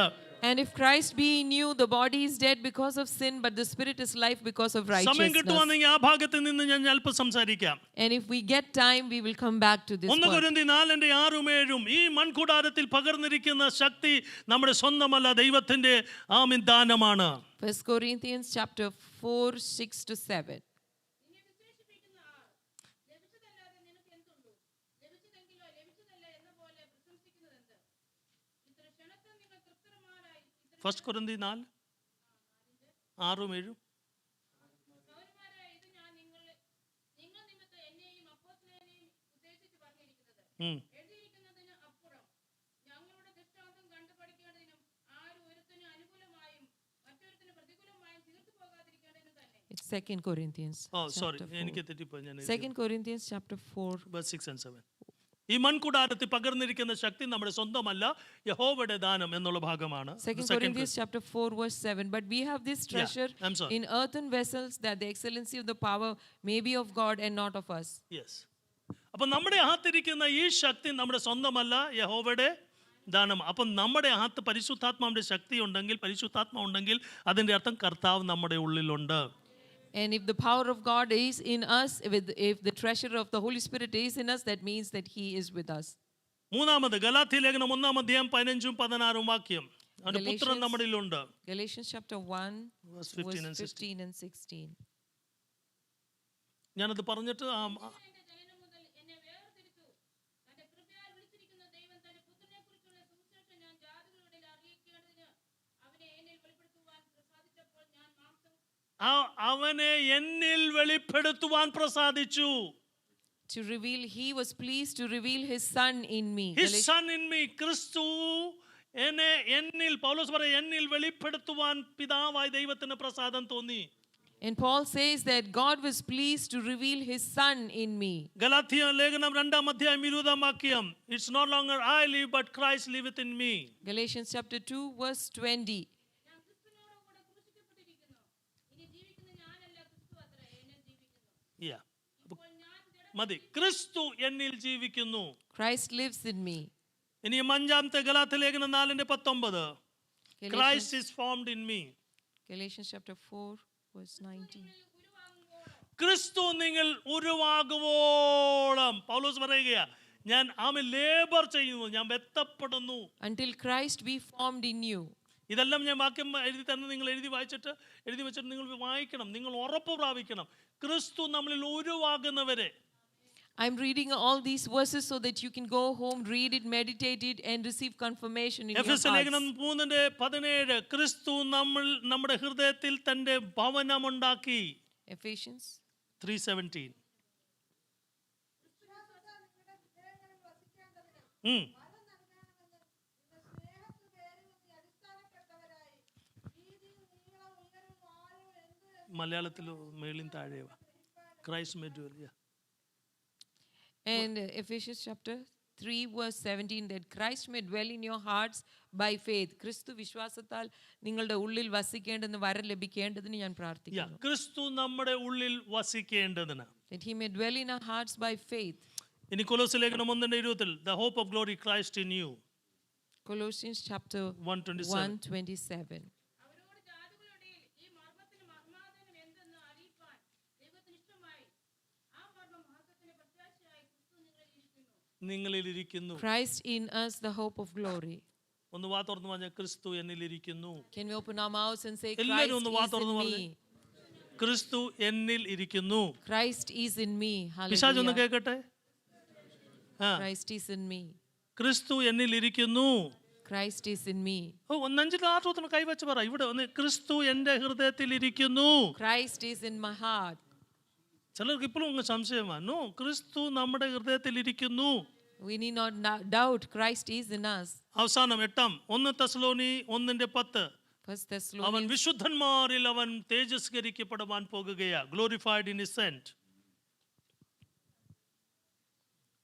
And if Christ be in you, the body is dead because of sin, but the spirit is life because of സമയം righteousness. കിട്ടുവാണെങ്കിൽ ആ ഭാഗത്ത് നിന്ന് ഞാൻ അല്പം സംസാരിക്കാം. And if we get time, we will come back to this 1 point. കൊരിന്ത്യർ 4:6-7 ഈ മൺകൂടാരത്തിൽ പകർന്നിരിക്കുന്ന ശക്തി നമ്മുടെ സ്വന്തമല്ല, ദൈവത്തിന്റെ ആമേൻ ദാനമാണ്. 1 Corinthians chapter 4, 6-7. ഫസ്റ്റ് കൊരിന്ത്യർ 4:6-7. It's 2 Corinthians. Sorry, chapter 4. എനിക്ക് തെറ്റിപ്പോയി. ഞാൻ 2 Corinthians chapter 4. verse 6 and 7. ഈ മൺകൂടാരത്തിൽ പകർന്നിരിക്കുന്ന ശക്തി നമ്മുടെ സ്വന്തമല്ല, യഹോവയുടെ ദാനം എന്നുള്ള ഭാഗമാണ്. 2 Corinthians chapter 4 verse 7. But we have this treasure I'm sorry. in earthen vessels, that the excellency of the power may be of God and not of us. Yes. അപ്പം നമ്മുടെ അകത്തിരിക്കുന്ന ഈ ശക്തി നമ്മുടെ സ്വന്തമല്ല, യഹോവയുടെ ദാനം. അപ്പം നമ്മുടെ അകത്ത് പരിശുദ്ധാത്മാവിന്റെ ശക്തി ഉണ്ടെങ്കിൽ, പരിശുദ്ധാത്മ ഉണ്ടെങ്കിൽ അതിൻ്റെ അർത്ഥം കർത്താവ് നമ്മുടെ ഉള്ളിലുണ്ട്. And if the power of God is in us, if the treasure of the Holy Spirit is in us, that means that He is with us. മൂന്നാമത് ഗലാത്യലേഖനം 1-ാം അധ്യായം 15-16 വാക്യം, അവന്റെ പുത്രൻ നമ്മുടെ ഉള്ളിലുണ്ട്. Galatians chapter 1 verse verse 15 and 15 and 16. ഞാനത് പറഞ്ഞിട്ട് അവനെ എന്നിൽ വെളിപ്പെടുത്തുവാൻ പ്രസാദിച്ചു. To reveal, he was pleased to reveal his son in me. His son in me. ക്രിസ്തു എന്നെ എന്നിൽ, പൗലോസ് പറയും, എന്നിൽ വെളിപ്പെടുത്തുവാൻ പിതാവായ ദൈവത്തിന് പ്രസാദം തോന്നി. And Paul says that God was pleased to reveal his son in me. Galatia ലേഖനം 2-ാം അധ്യായം 20-ാം വാക്യം. It's no longer I live but Christ liveth in me. Galatians chapter 2 verse 20. Yeah. മതി. ക്രിസ്തു എന്നിൽ ജീവിക്കുന്നു. Christ lives in me. ഇനി 5-ാമത്തെ ഗലാത്യ ലേഖനം 4-19. Christ is formed in me. Galatians chapter 4 verse 19. ക്രിസ്തു നിങ്ങൾ ഉരുവാകുവോളം, പൗലോസ് പറയുകയാ, ഞാൻ ലേബർ ചെയ്യുന്നു, ഞാൻ വെത്തപ്പെടുന്നു. Until Christ be formed in you. ഇതെല്ലാം ഞാൻ വാക്യം എഴുതി തന്നെ നിങ്ങൾ എഴുതി വെച്ചിട്ട് നിങ്ങൾ വായിക്കണം. നിങ്ങൾ ഉറപ്പ് പ്രാപിക്കണം. ക്രിസ്തു നമ്മളിൽ ഉരുവാകുന്നവരെ. I'm reading all these verses so that you can go home, read it, meditate it, and receive confirmation in your എഫെസ്യ ലേഖനം hearts. 3:17 ക്രിസ്തു നമ്മുടെ ഹൃദയത്തിൽ തന്റെ ഭവനമുണ്ടാക്കി. Ephesians 3:17. മലയാളത്തിൽ മേളിൻ താഴെവ. ക്രൈസ്റ്റ് മെഡ്. And Ephesians chapter 3 verse 17, that Christ may dwell in your hearts by faith. ക്രിസ്തു വിശ്വാസത്താൽ നിങ്ങളുടെ ഉള്ളിൽ വസിക്കേണ്ടെന്ന് വരം ലഭിക്കേണ്ടതിന് ഞാൻ പ്രാർത്ഥിക്കുന്നു. ക്രിസ്തു നമ്മുടെ ഉള്ളിൽ വസിക്കേണ്ടതിന്. That he may dwell in our hearts by faith. ഇനി കൊലോസ്യ ലേഖനം 1:20, the hope of glory Christ in you. Colossians chapter 1:27. നിങ്ങളിലിരിക്കുന്നു. Christ in us, the hope of glory. ഒന്ന് വാ തുറന്ന് പറഞ്ഞ ക്രിസ്തു എന്നിലിരിക്കുന്നു. Can we open our mouths and say, എല്ലാവരും Christ ഒന്ന് വാ is തുറന്ന് in പറഞ്ഞേ, me? ക്രിസ്തു എന്നിൽ ഇരിക്കുന്നു. Christ is in me. പിശാച് ഒന്ന് Hallelujah. കേൾക്കട്ടെ. Christ is in me. ക്രിസ്തു എന്നിൽ ഇരിക്കുന്നു. Christ is in me. ഒന്നഞ്ചിൽ ആർത്തോത്തിന് കൈവച്ച് പറ. ഇവിടെ ഒന്ന്, ക്രിസ്തു എൻ്റെ ഹൃദയത്തിൽ ഇരിക്കുന്നു. Christ is in my heart. ചിലർക്ക് ഇപ്പോഴും അങ്ങ് സംശയമാണ്. ക്രിസ്തു നമ്മുടെ ഹൃദയത്തിൽ ഇരിക്കുന്നു. We need not doubt Christ is in us. അവസാനം 8-ാം 1 തെസ്സലോനി 1:10. 1 അവൻ Thessalonians വിശുദ്ധന്മാരിൽ അവൻ തേജസ്കരിക്കപ്പെടുവാൻ പോകുകയാ. Glorified in his saint.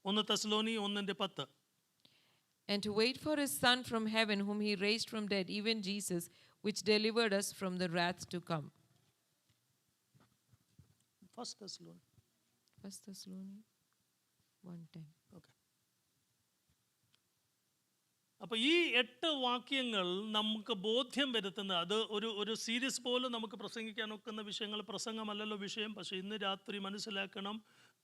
1 തെസ്സലോനി 1:10. and to wait for his son from heaven, whom he raised from dead, even Jesus, which delivered us from the wrath to come. 1 തെസ്സലോനി. 1 Thessalonians 1:10. Okay. അപ്പൊ ഈ 8 വാക്യങ്ങൾ നമുക്ക് ബോധ്യം വരുത്തുന്ന, അത് ഒരു സീരീസ് പോലെ നമുക്ക് പ്രസംഗിക്കാൻ ഒക്കുന്ന വിഷയങ്ങൾ, പ്രസംഗമല്ലല്ലോ വിഷയം. പക്ഷെ ഇന്ന് രാത്രി മനസ്സിലാക്കണം,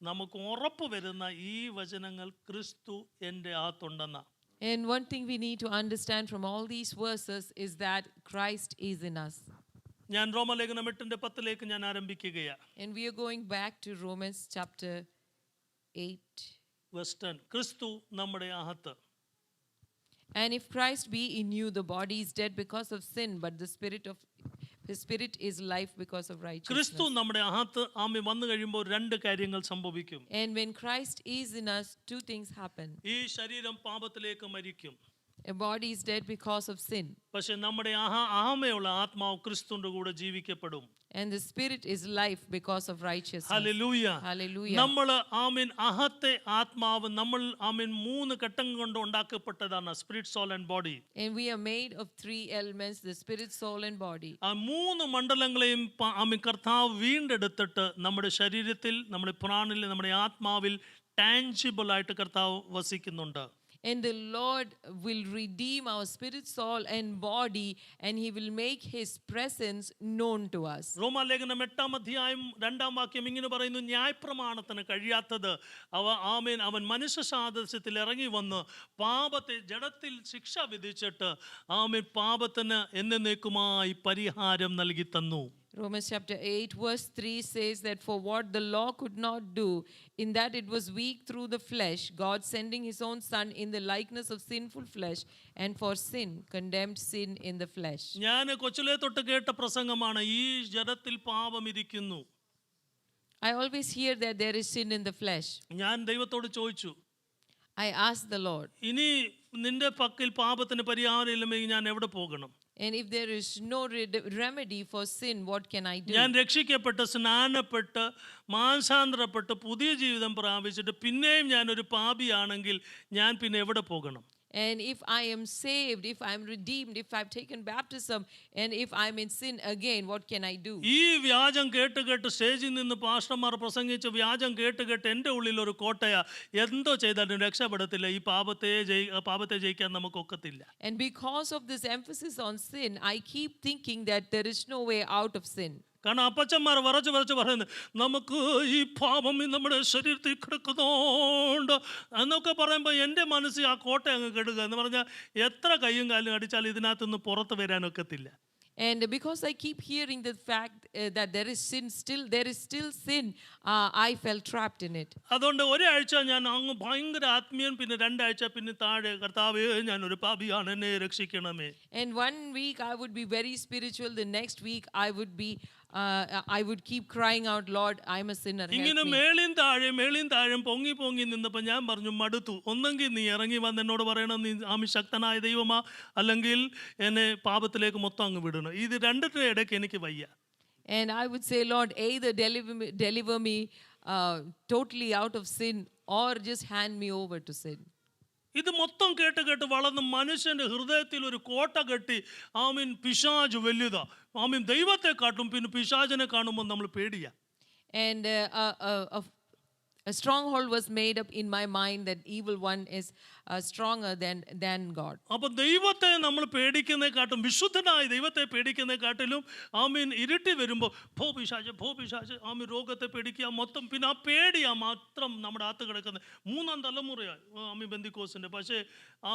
നമുക്ക് ഉറപ്പ് വരുന്ന ഈ വചനങ്ങൾ ക്രിസ്തു എൻ്റെ അകത്തുണ്ടെന്ന. And one thing we need to understand from all these verses is that Christ is in us. ഞാൻ റോമലേഖനം 8:10 ഞാൻ ആരംഭിക്കുകയാ. And we are going back to Romans chapter 8. Verse 10. ക്രിസ്തു നമ്മുടെ അകത്ത്. And if Christ be in you, the body is dead because of sin, but his spirit is life because of righteousness. ക്രിസ്തു നമ്മുടെ അകത്ത് ആമി വന്നു കഴിയുമ്പോൾ 2 കാര്യങ്ങൾ സംഭവിക്കും. And when Christ is in us, 2 things happen. ഈ ശരീരം പാപത്തിലേക്ക് മരിക്കും. A body is dead because of sin. പക്ഷെ നമ്മുടെ അഹമയുള്ള ആത്മാവ് ക്രിസ്തുവിന്റെ കൂടെ ജീവിക്കപ്പെടും. And the spirit is life because of righteousness. Hallelujah. Hallelujah. നമ്മൾ ആമീൻ അഹത്തെ ആത്മാവ് നമ്മൾ ആമീൻ 3 ഘട്ടങ്ങൾ കൊണ്ട് ഉണ്ടാക്കപ്പെട്ടതാണ്. Spirit, soul and body. And we are made of 3 elements, the spirit, soul and body. ആ 3 മണ്ഡലങ്ങളെയും ആമീൻ കർത്താവ് വീണ്ടെടുത്തിട്ട് നമ്മുടെ ശരീരത്തിൽ, നമ്മുടെ പ്രാണനിൽ, നമ്മുടെ ആത്മാവിൽ ടാൻജിബിൾ ആയിട്ട് കർത്താവ് വസിക്കുന്നുണ്ട്. And the Lord will redeem our spirit, soul and body, and he will make his presence known to us. റോമാലേഖനം 8-ാം അധ്യായം 2-ാം വാക്യം ഇങ്ങനെ പറയുന്നു, ന്യായപ്രമാണത്തിന് കഴിയാത്തത് അവൻ മനുഷ്യ സാദൃശ്യത്തിൽ ഇറങ്ങി വന്ന് പാപത്തെ ജഡത്തിൽ ശിക്ഷ വിധിച്ചിട്ട് പാപത്തിന് എന്നേക്കുമായി പരിഹാരം നൽകി തന്നു. Romans chapter 8 verse 3 says that for what the law could not do, in that it was weak through the flesh, God sending his own son in the likeness of sinful flesh, and for sin condemned sin in the flesh. ഞാൻ കൊച്ചിലെ തൊട്ട് കേട്ട പ്രസംഗമാണ്, ഈ ജഡത്തിൽ പാപം ഇരിക്കുന്നു. I always hear that there is sin in the flesh. ഞാൻ ദൈവത്തോട് ചോദിച്ചു, I asked the Lord, ഇനി നിന്റെ പക്കൽ പാപത്തിന് പരിഹാരം ഇല്ലെങ്കിൽ ഞാൻ എവിടെ പോകണം? and if there is no remedy for sin, what can I do? ഞാൻ രക്ഷിക്കപ്പെട്ട് സ്നാനപ്പെട്ട് മാനസാന്തരപ്പെട്ട് പുതിയ ജീവിതം പ്രാപിച്ചിട്ട് പിന്നെയും ഞാനൊരു പാപിയാണെങ്കിൽ ഞാൻ പിന്നെ എവിടെ പോകണം? And if I am saved, if I am redeemed, if I've taken baptism, and if I'm in sin again, what can I do? ഈ വ്യാജം കേട്ട് കേട്ട് സ്റ്റേജിൽ നിന്ന് പാസ്റ്റർമാർ പ്രസംഗിച്ച് വ്യാജം കേട്ട് കേട്ട് എൻ്റെ ഉള്ളിൽ ഒരു കോട്ടയാ, എന്തോ ചെയ്താലും രക്ഷപ്പെടത്തില്ല, ഈ പാപത്തെ ജയിക്കാൻ നമുക്കൊക്കത്തില്ല. And because of this emphasis on sin, I keep thinking that there is no way out of sin. കാരണം അപ്പച്ചന്മാർ വരച്ച് പറയുന്നത്, നമുക്ക് ഈ പാപം നമ്മുടെ ശരീരത്തിൽ കിടക്കുന്നോണ്ട് എന്നൊക്കെ പറയുമ്പോൾ എൻ്റെ മനസ്സിൽ ആ കോട്ട അങ്ങ് കെടുക എന്ന് പറഞ്ഞാൽ എത്ര കയ്യും കാലും അടിച്ചാൽ ഇതിനകത്തുനിന്ന് പുറത്ത് വരാനൊക്കത്തില്ല. And because I keep hearing the fact that there is still sin, I felt trapped in it. അതുകൊണ്ട് ഒരാഴ്ച ഞാൻ അങ്ങ് ഭയങ്കര ആത്മീയൻ, പിന്നെ രണ്ടാഴ്ച പിന്നെ താഴെ, കർത്താവേ ഞാനൊരു പാപിയാണ്, എന്നെ രക്ഷിക്കണമേ. And 1 week I would be very spiritual, the next week I would keep crying out, Lord, I'm a sinner, ഇങ്ങനെ help me. മേളിയും താഴെയും പൊങ്ങി നിന്നപ്പോൾ ഞാൻ പറഞ്ഞു, മടുത്തു. ഒന്നെങ്കിൽ നീ ഇറങ്ങി വന്ന് എന്നോട് പറയണം, നീ ആമി ശക്തനായ ദൈവമാ, അല്ലെങ്കിൽ എന്നെ പാപത്തിലേക്ക് മൊത്തം അങ്ങ് വിടണം. ഇത് രണ്ടിന്റെ ഇടയ്ക്ക് എനിക്ക് വയ്യ. And I would say, Lord, either deliver me totally out of sin, or just hand me over to sin. ഇത് മൊത്തം കേട്ട് കേട്ട് വളർന്ന് മനുഷ്യന്റെ ഹൃദയത്തിൽ ഒരു കോട്ട കെട്ടി, ആമീൻ, പിശാച് വലുതാ, ആമീൻ, ദൈവത്തെ കാട്ടും പിന്നെ പിശാചിനെ കാണുമ്പോൾ നമ്മൾ പേടിയാ. And a stronghold was made up in my mind that evil one is stronger than God. അപ്പൊ ദൈവത്തെ നമ്മൾ പേടിക്കുന്നതിനെക്കാട്ടും, വിശുദ്ധനായ ദൈവത്തെ പേടിക്കുന്നതിനെക്കാട്ടിലും, ആമീൻ, ഇരുട്ടി വരുമ്പോൾ ഭോ പിശാച്, ആമീൻ, രോഗത്തെ പേടിക്കുക മൊത്തം, പിന്നെ ആ പേടിയാ മാത്രം നമ്മുടെ അകത്ത് കിടക്കുന്നത്. 3-ാം തലമുറയായി ആമീൻ ബെന്തിക്കോസിന്റെ. പക്ഷേ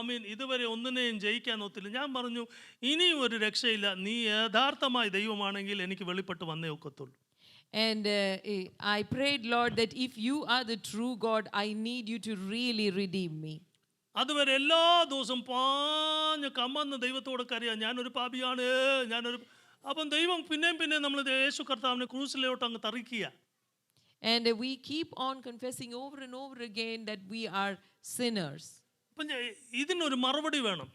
ആമീൻ ഇതുവരെ ഒന്നിനെയും ജയിക്കാൻ ഒത്തില്ല. ഞാൻ പറഞ്ഞു, ഇനിയും ഒരു രക്ഷയില്ല, നീ യഥാർത്ഥമായ ദൈവമാണെങ്കിൽ എനിക്ക് വെളിപ്പെട്ട് വന്നേ ഒക്കത്തുള്ളൂ. And I prayed, Lord, that if you are the true God, I need you to really redeem me. അതുവരെ എല്ലാ ദിവസവും പാഞ്ഞ് കമ്മന്ന് ദൈവത്തോടൊക്കെ അറിയാം, ഞാനൊരു പാപിയാണ്, അപ്പം ദൈവം പിന്നെയും നമ്മൾ യേശു കർത്താവിനെ ക്രൂസിലോട്ട് അങ്ങ് തറിക്കുക. And we keep on confessing over and over again that we are sinners. അപ്പം ഇതിനൊരു മറുപടി വേണം.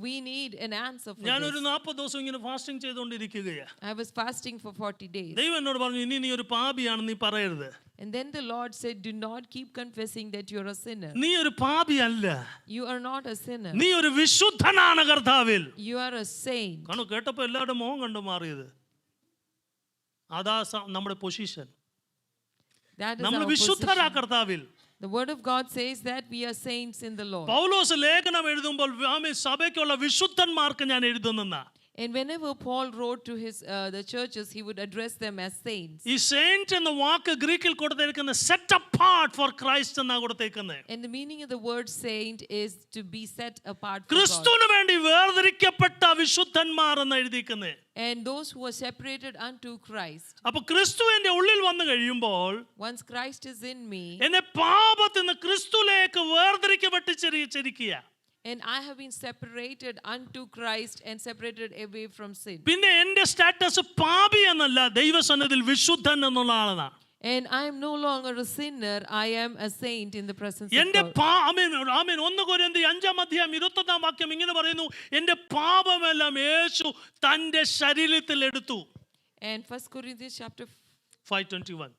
We need an answer for ഞാനൊരു this. 40 ദിവസം ഇങ്ങനെ fasting ചെയ്തുകൊണ്ടിരിക്കുകയാ. I was fasting for 40 days. ദൈവം എന്നോട് പറഞ്ഞു, ഇനി നീ ഒരു പാപിയാണെന്ന് നീ പറയരുത്. And then the Lord said, do not keep confessing that you're a sinner. നീ ഒരു പാപിയല്ല, You are not a sinner. നീ ഒരു വിശുദ്ധനാണ് കർത്താവിൽ. You are a saint. കാരണം കേട്ടപ്പോൾ എല്ലാവരുടെ മോഹം കണ്ടു മാറിയത്. അതാ നമ്മുടെ പൊസിഷൻ. That is നമ്മൾ our വിശുദ്ധരാ position. കർത്താവിൽ. The word of God says that we are saints in the Lord. പൗലോസ് ലേഖനം എഴുതുമ്പോൾ ആമീൻ സഭയ്ക്കുള്ള വിശുദ്ധന്മാർക്ക് ഞാൻ എഴുതുന്ന. And whenever Paul wrote to the churches, he would address them as saints. ഈ സെയിന്റ് എന്ന വാക്ക് ഗ്രീക്കിൽ കൊടുത്തിരിക്കുന്ന സെറ്റ് അപ്പാർട്ട് ഫോർ ക്രൈസ്റ്റ് എന്നാ കൊടുത്തിരിക്കുന്നത്. And the meaning of the word saint is to be set apart for God. ക്രിസ്തുവിന് വേണ്ടി വേർതിരിക്കപ്പെട്ട വിശുദ്ധന്മാർ എന്ന് എഴുതിയിരിക്കുന്നത്. And those who are separated unto Christ. അപ്പൊ ക്രിസ്തു എന്റെ ഉള്ളിൽ വന്നു കഴിയുമ്പോൾ, Once Christ is in me, എന്നെ പാപത്തിൽ നിന്ന് ക്രിസ്തുവിലേക്ക് വേർതിരിക്കപ്പെട്ടിരിക്കുക. and I have been separated unto Christ and separated away from sin. പിന്നെ എന്റെ സ്റ്റാറ്റസ് പാപി എന്നല്ല, ദൈവസന്നിധിയിൽ വിശുദ്ധൻ എന്നുള്ള ആളാണ്. And I am no longer a sinner, I am a saint in the presence of എന്റെ God. ആമേൻ 1 കൊരിന്ത്യർ 5-21 വാക്യം ഇങ്ങനെ പറയുന്നു, എന്റെ പാപമെല്ലാം യേശു തന്റെ ശരീരത്തിൽ എടുത്തു. And 1 Corinthians chapter 5:21.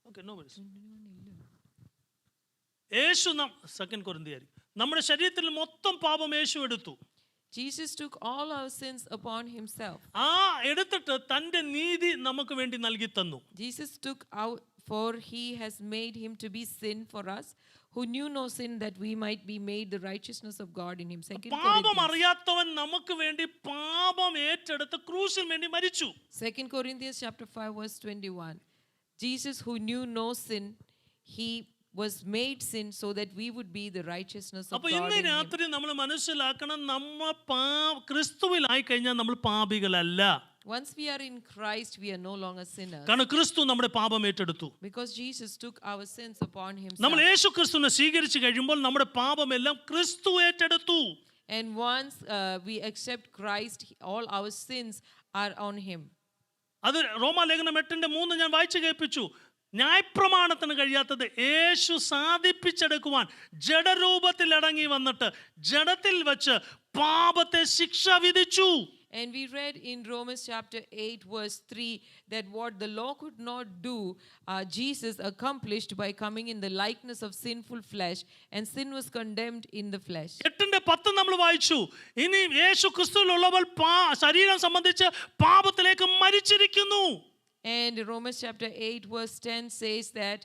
Okay, no worries. യേശു 2 കൊരിന്ത്യർ നമ്മുടെ ശരീരത്തിൽ മൊത്തം പാപം യേശു എടുത്തു. Jesus took all our sins upon himself. ആ എടുത്തിട്ട് തന്റെ നീതി നമുക്ക് വേണ്ടി നൽകി തന്നു. Jesus took out, for he has made him to be sin for us, who knew no sin, that we might be made the righteousness of God in him. പാപം അറിയാത്തവൻ നമുക്ക് വേണ്ടി പാപം ഏറ്റെടുത്ത് ക്രൂശിൽ വേണ്ടി മരിച്ചു. 2 Corinthians chapter 5 verse 21. Jesus, who knew no sin, he was made sin so that we would be the righteousness of അപ്പൊ God ഇന്ന് in him. രാത്രി നമ്മൾ മനസ്സിലാക്കണം, ക്രിസ്തുവിലായി കഴിഞ്ഞാൽ നമ്മൾ പാപികളല്ല. Once we are in Christ, we are no longer sinners. കാരണം ക്രിസ്തു നമ്മുടെ പാപം ഏറ്റെടുത്തു. Because Jesus took our sins upon നമ്മൾ himself. യേശു ക്രിസ്തുവിനെ സ്വീകരിച്ചു കഴിയുമ്പോൾ നമ്മുടെ പാപമെല്ലാം ക്രിസ്തു ഏറ്റെടുത്തു. And once we accept Christ, all our sins are on him. അത് റോമാലേഖനം 8:3 ഞാൻ വായിച്ചു കേൾപ്പിച്ചു. ന്യായപ്രമാണത്തിന് കഴിയാത്തത് യേശു സാധിപ്പിച്ചെടുക്കുവാൻ ജഡരൂപത്തിൽ അടങ്ങി വന്നിട്ട് ജഡത്തിൽ വെച്ച് പാപത്തെ ശിക്ഷ വിധിച്ചു. And we read in Romans chapter 8 verse 3 that what the law could not do, Jesus accomplished by coming in the likeness of sinful flesh, and sin was condemned in the flesh. 8:10 നമ്മൾ വായിച്ചു. ഇനി യേശു ക്രിസ്തുവിലുള്ളവർ ശരീരം സംബന്ധിച്ച് പാപത്തിലേക്ക് മരിച്ചിരിക്കുന്നു. And Romans chapter 8 verse 10 says that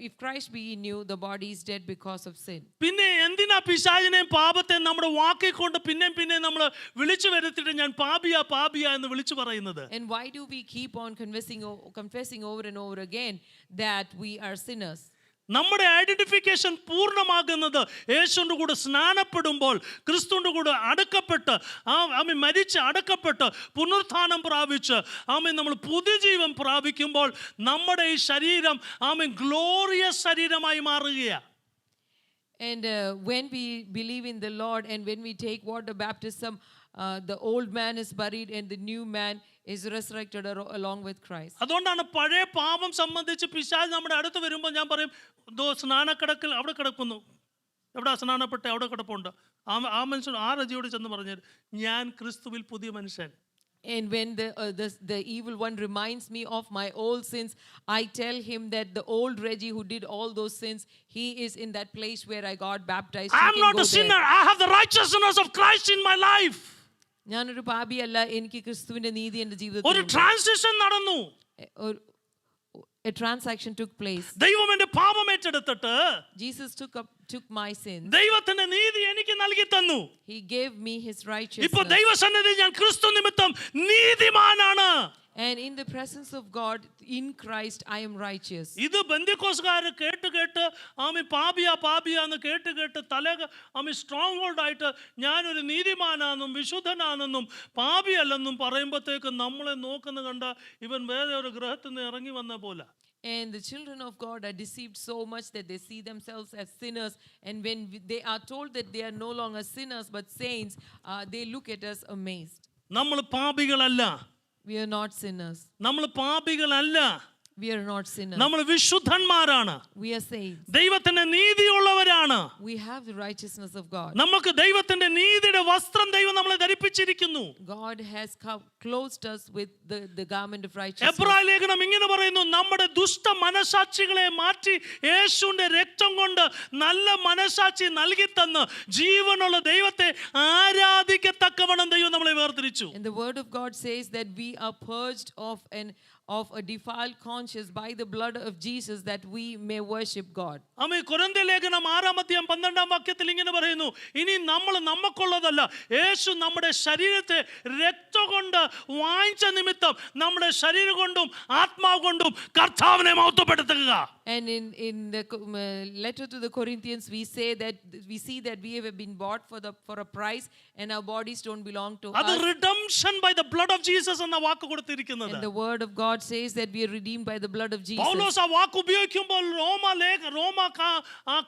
if Christ be in you, the body is dead because of sin. പിന്നെ എന്തിനാ പിശാചിനെയും പാപത്തെ നമ്മുടെ വാക്കിക്കൊണ്ട് പിന്നെ നമ്മൾ വിളിച്ചു വരുത്തിയിട്ട് ഞാൻ പാപിയാ എന്ന് വിളിച്ചു പറയുന്നത്? And why do we keep on confessing over and over again that we are sinners? നമ്മുടെ ഐഡന്റിഫിക്കേഷൻ പൂർണ്ണമാകുന്നത് യേശുവിൻ്റെ കൂടെ സ്നാനപ്പെടുമ്പോൾ, ക്രിസ്തുവിൻ്റെ കൂടെ അടക്കപ്പെട്ട്, മരിച്ച് അടക്കപ്പെട്ട് പുനരുത്ഥാനം പ്രാപിച്ച് നമ്മൾ പുതുജീവൻ പ്രാപിക്കുമ്പോൾ നമ്മുടെ ഈ ശരീരം ഗ്ലോറിയസ് ശരീരമായി മാറുകയാണ്. And when we believe in the Lord and when we take water baptism, the old man is buried and the new man is resurrected along with Christ. അതുകൊണ്ടാണ് പഴയ പാപം സംബന്ധിച്ച് പിശാച് നമ്മുടെ അടുത്ത് വരുമ്പോൾ ഞാൻ പറയും, സ്നാനക്കടക്കിൽ അവിടെ കിടക്കുന്നു, എവിടെ സ്നാനപ്പെട്ട് അവിടെ കിടപ്പുണ്ട്. ആ മനുഷ്യൻ ആ രജിയോട് ചെന്ന് പറഞ്ഞു, ഞാൻ ക്രിസ്തുവിൽ പുതിയ മനുഷ്യൻ. And when the evil one reminds me of my old sins, I tell him that the old Reggie who did all those sins, he is in that place where I got baptized. I am not a sinner. I have the righteousness of Christ in my life. ഞാനൊരു പാപിയല്ല, എനിക്ക് ക്രിസ്തുവിന്റെ നീതി എൻ്റെ ജീവിതത്തിൽ. ഒരു transition നടന്നു. A transaction took place. ദൈവം എൻ്റെ പാപം ഏറ്റെടുത്തിട്ട് Jesus took my sins. ദൈവത്തിന്റെ നീതി എനിക്ക് നൽകി തന്നു. He gave me his righteousness. ഇപ്പോൾ ദൈവസന്നിധിയിൽ ഞാൻ ക്രിസ്തു നിമിത്തം നീതിമാനാണ്. And in the presence of God, in Christ, I am righteous. ഇത് ബന്ധിക്കോസുകാർ കേട്ട് പാപിയാ എന്ന് കേട്ട് തല സ്ട്രോങ് ഹോൾഡ് ആയിട്ട് ഞാനൊരു നീതിമാനാണെന്നും വിശുദ്ധനാണെന്നും പാപിയല്ലെന്നും പറയുമ്പോഴത്തേക്ക് നമ്മളെ നോക്കുന്ന കണ്ട ഇവൻ വേറെ ഒരു ഗ്രഹത്തിൽ നിന്ന് ഇറങ്ങി വന്ന പോലെ. And the children of God are deceived so much that they see themselves as sinners. And when they are told that they are no longer sinners but saints, they look at us amazed. നമ്മൾ പാപികളല്ല. We are not sinners. നമ്മൾ പാപികളല്ല. We are not sinners. നമ്മൾ വിശുദ്ധന്മാരാണ്. We are saints. ദൈവത്തിന്റെ നീതിയുള്ളവരാണ്. We have the righteousness of God. നമുക്ക് ദൈവത്തിന്റെ നീതിയുടെ വസ്ത്രം ദൈവം നമ്മളെ ധരിപ്പിച്ചിരിക്കുന്നു. God has clothed us with the garment of righteousness. എബ്രായ ലേഖനം ഇങ്ങനെ പറയുന്നു, നമ്മുടെ ദുഷ്ട മനസാക്ഷികളെ മാറ്റി യേശുവിന്റെ രക്തം കൊണ്ട് നല്ല മനസാക്ഷി നൽകി തന്ന് ജീവനുള്ള ദൈവത്തെ ആരാധിക്കത്തക്കവണ്ണം ദൈവം നമ്മളെ വേർതിരിച്ചു. And the word of God says that we are purged of a defiled conscience by the blood of Jesus, that we may worship God. കൊരിന്ത്യർ ലേഖനം 6:12 ഇങ്ങനെ പറയുന്നു, ഇനി നമ്മൾ നമുക്കുള്ളതല്ല, യേശു നമ്മുടെ ശരീരത്തെ രക്തം കൊണ്ട് വാങ്ങിച്ച നിമിത്തം നമ്മുടെ ശരീരം കൊണ്ടും ആത്മാവ് കൊണ്ടും കർത്താവിനെ മഹത്വപ്പെടുത്തുക. And in the letter to the Corinthians, we see that we have been bought for a price, and our bodies don't belong to അത് us. redemption by the blood of Jesus എന്ന വാക്ക് കൊടുത്തിരിക്കുന്നത്. And the word of God says that we are redeemed by the blood of Jesus. പൗലോസ് ആ വാക്ക് ഉപയോഗിക്കുമ്പോൾ റോമ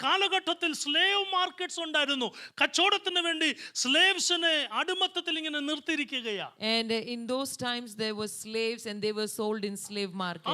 കാലഘട്ടത്തിൽ slave markets ഉണ്ടായിരുന്നു. കച്ചവടത്തിന് വേണ്ടി സ്ലേവ്സിനെ അടിമത്തത്തിൽ ഇങ്ങനെ നിർത്തിയിരിക്കുകയാ. And in those times there were slaves and they were sold in slave markets.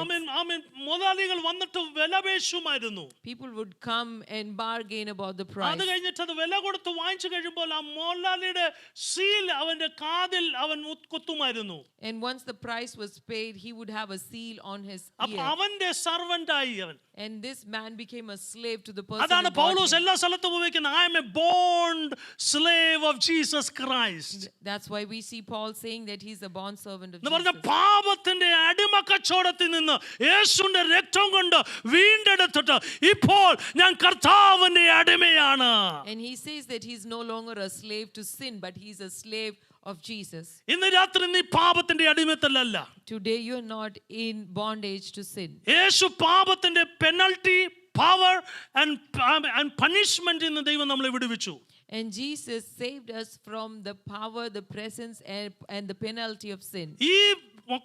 മുതലാളികൾ വന്നിട്ട് വിലപേശുമായിരുന്നു. People would come and bargain about the price. അത് കഴിഞ്ഞിട്ട് അത് വില കൊടുത്ത് വാങ്ങിച്ചു കഴിയുമ്പോൾ ആ മുതലാളിയുടെ സീൽ അവന്റെ കാതിൽ അവൻ കുത്തുമായിരുന്നു. And once the price was paid, he would have a seal on his അപ്പോൾ ear. അവന്റെ സർവന്റ് ആയി അവൻ. And this man became a slave to the person. അതാണ് who bought പൗലോസ് him. എല്ലാ സ്ഥലത്തും ഉപയോഗിക്കുന്നത്, I am a bond slave of Jesus Christ. That's why we see Paul saying that he's a bond servant of എന്ന് പറഞ്ഞ Jesus. പാപത്തിന്റെ അടിമ കച്ചവടത്തിൽ നിന്ന് യേശുവിന്റെ രക്തം കൊണ്ട് വീണ്ടെടുത്തിട്ട് ഇപ്പോൾ ഞാൻ കർത്താവിന്റെ അടിമയാണ്. And he says that he's no longer a slave to sin, but he's a slave of Jesus. ഇന്ന് രാത്രി നീ പാപത്തിന്റെ അടിമത്തല്ല. Today you're not in bondage to sin. യേശു പാപത്തിന്റെ penalty, power and punishment in ദൈവം നമ്മളെ വിടുവിച്ചു. And Jesus saved us from the power, the presence, and the penalty of sin. ഈ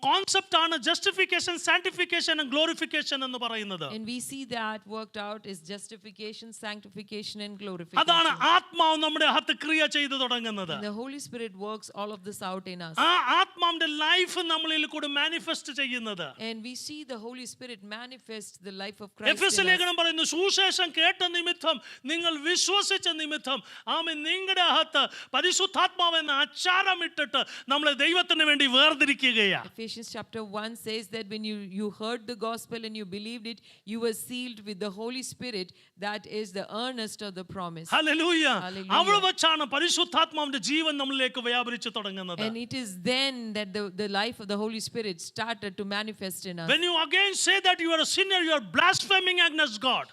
concept ആണ് ജസ്റ്റിഫിക്കേഷൻ, സാങ്ക്ടിഫിക്കേഷൻ ആൻഡ് ഗ്ലോറിഫിക്കേഷൻ എന്ന് പറയുന്നത്. And we see that worked out is justification, sanctification, and glorification. അതാണ് ആത്മാവ് നമ്മുടെ അകത്ത് ക്രിയ ചെയ്തു തുടങ്ങുന്നത്. And the Holy Spirit works all of this out in us. ആ ആത്മാവിന്റെ ലൈഫ് നമ്മളിൽ കൂടി മാനിഫെസ്റ്റ് ചെയ്യുന്നത്. And we see the Holy Spirit manifest the life of Christ എഫെസ്യ in us. ലേഖനം പറയുന്നു, സുവിശേഷം കേട്ട നിമിത്തം, നിങ്ങൾ വിശ്വസിച്ച നിമിത്തം, ആമേൻ, നിങ്ങളുടെ അകത്ത് പരിശുദ്ധാത്മാവ് എന്ന അച്ചാരമിട്ടിട്ട് നമ്മളെ ദൈവത്തിന് വേണ്ടി വേർതിരിക്കുകയാണ്. Ephesians chapter 1 says that when you heard the gospel and you believed it, you were sealed with the Holy Spirit, that is the earnest of the promise. Hallelujah. Hallelujah. അവിടെ വെച്ചാണ് പരിശുദ്ധാത്മാവിന്റെ ജീവൻ നമ്മളിലേക്ക് വ്യാപരിച്ചു തുടങ്ങുന്നത്. And it is then that the life of the Holy Spirit started to manifest in us. When you again say that you are a sinner, you are blaspheming against God.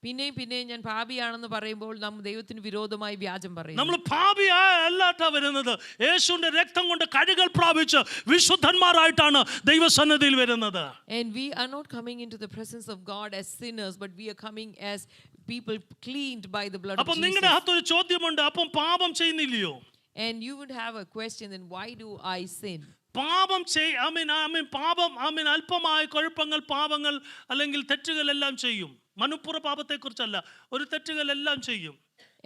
പിന്നെയും ഞാൻ പാപിയാണെന്ന് പറയുമ്പോൾ നാം ദൈവത്തിന് വിരോധമായി വ്യാജം പറയുന്നു. നമ്മൾ പാപിയല്ലാട്ടാ വരുന്നത്, യേശുവിന്റെ രക്തം കൊണ്ട് കഴുകൽ പ്രാപിച്ച് വിശുദ്ധന്മാരായിട്ടാണ് ദൈവസന്നിധിയിൽ വരുന്നത്. And we are not coming into the presence of God as sinners, but we are coming as people cleaned by the blood of അപ്പോൾ Jesus. നിങ്ങളുടെ അകത്തൊരു ചോദ്യമുണ്ട്, അപ്പം പാപം ചെയ്യുന്നില്ലയോ? And you would have a question, then why do I sin? പാപം പാപം അല്പമായ കുഴപ്പങ്ങൾ, പാപങ്ങൾ അല്ലെങ്കിൽ തെറ്റുകൾ എല്ലാം ചെയ്യും. മനഃപൂർവ്വ പാപത്തെക്കുറിച്ചല്ല, ഒരു തെറ്റുകൾ എല്ലാം ചെയ്യും.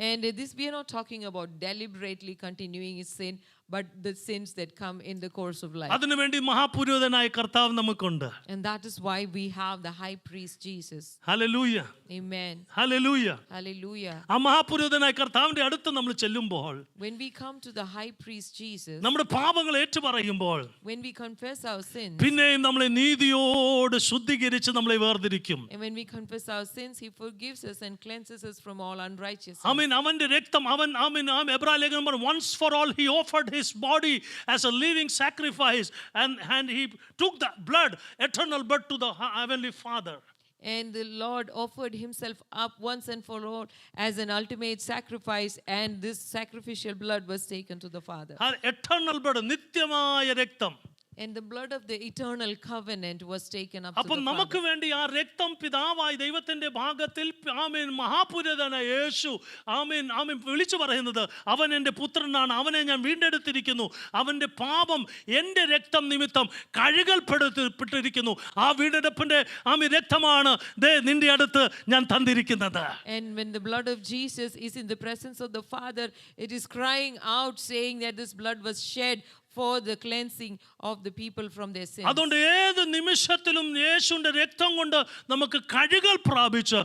And this, we are not talking about deliberately continuing in sin, but the sins that come in the course of life. അതിനുവേണ്ടി മഹാപുരോഹിതനായ കർത്താവ് നമുക്കുണ്ട്. And that is why we have the high priest Jesus. Hallelujah, Amen. Hallelujah. Hallelujah. ആ മഹാപുരോഹിതനായ കർത്താവിന്റെ അടുത്ത് നമ്മൾ ചെല്ലുമ്പോൾ, When we come to the high priest Jesus, നമ്മുടെ പാപങ്ങൾ ഏറ്റുപറയുമ്പോൾ, when we confess our sins, പിന്നെയും നമ്മളെ നീതിയോട് ശുദ്ധീകരിച്ച് നമ്മളെ വേർതിരിക്കും. and when we confess our sins, he forgives us and cleanses us from all unrighteousness. അവന്റെ രക്തം എബ്രായ ലേഖനം പറഞ്ഞു, once for all he offered his body as a living sacrifice, and he took the blood, eternal blood, to the heavenly Father. And the Lord offered himself up once and for all as an ultimate sacrifice, and this sacrificial blood was taken to the Father. Eternal blood, നിത്യമായ രക്തം. And the blood of the eternal covenant was taken up to അപ്പം the നമുക്ക് Father. വേണ്ടി ആ രക്തം പിതാവായി ദൈവത്തിന്റെ ഭാഗത്തിൽ മഹാപുരോഹിതനായ യേശു വിളിച്ചു പറയുന്നത്, അവൻ എൻ്റെ പുത്രനാണ്, അവനെ ഞാൻ വീണ്ടെടുത്തിരിക്കുന്നു, അവന്റെ പാപം എൻ്റെ രക്തം നിമിത്തം കഴുകൽപ്പെട്ടിരിക്കുന്നു, ആ വീണ്ടെടുപ്പിന്റെ രക്തമാണ് നിന്റെ അടുത്ത് ഞാൻ തന്നിരിക്കുന്നത്. And when the blood of Jesus is in the presence of the Father, it is crying out saying that this blood was shed for the cleansing of the people from their sins. അതുകൊണ്ട് ഏത് നിമിഷത്തിലും യേശുവിന്റെ രക്തം കൊണ്ട് നമുക്ക് കഴുകൽ പ്രാപിച്ച്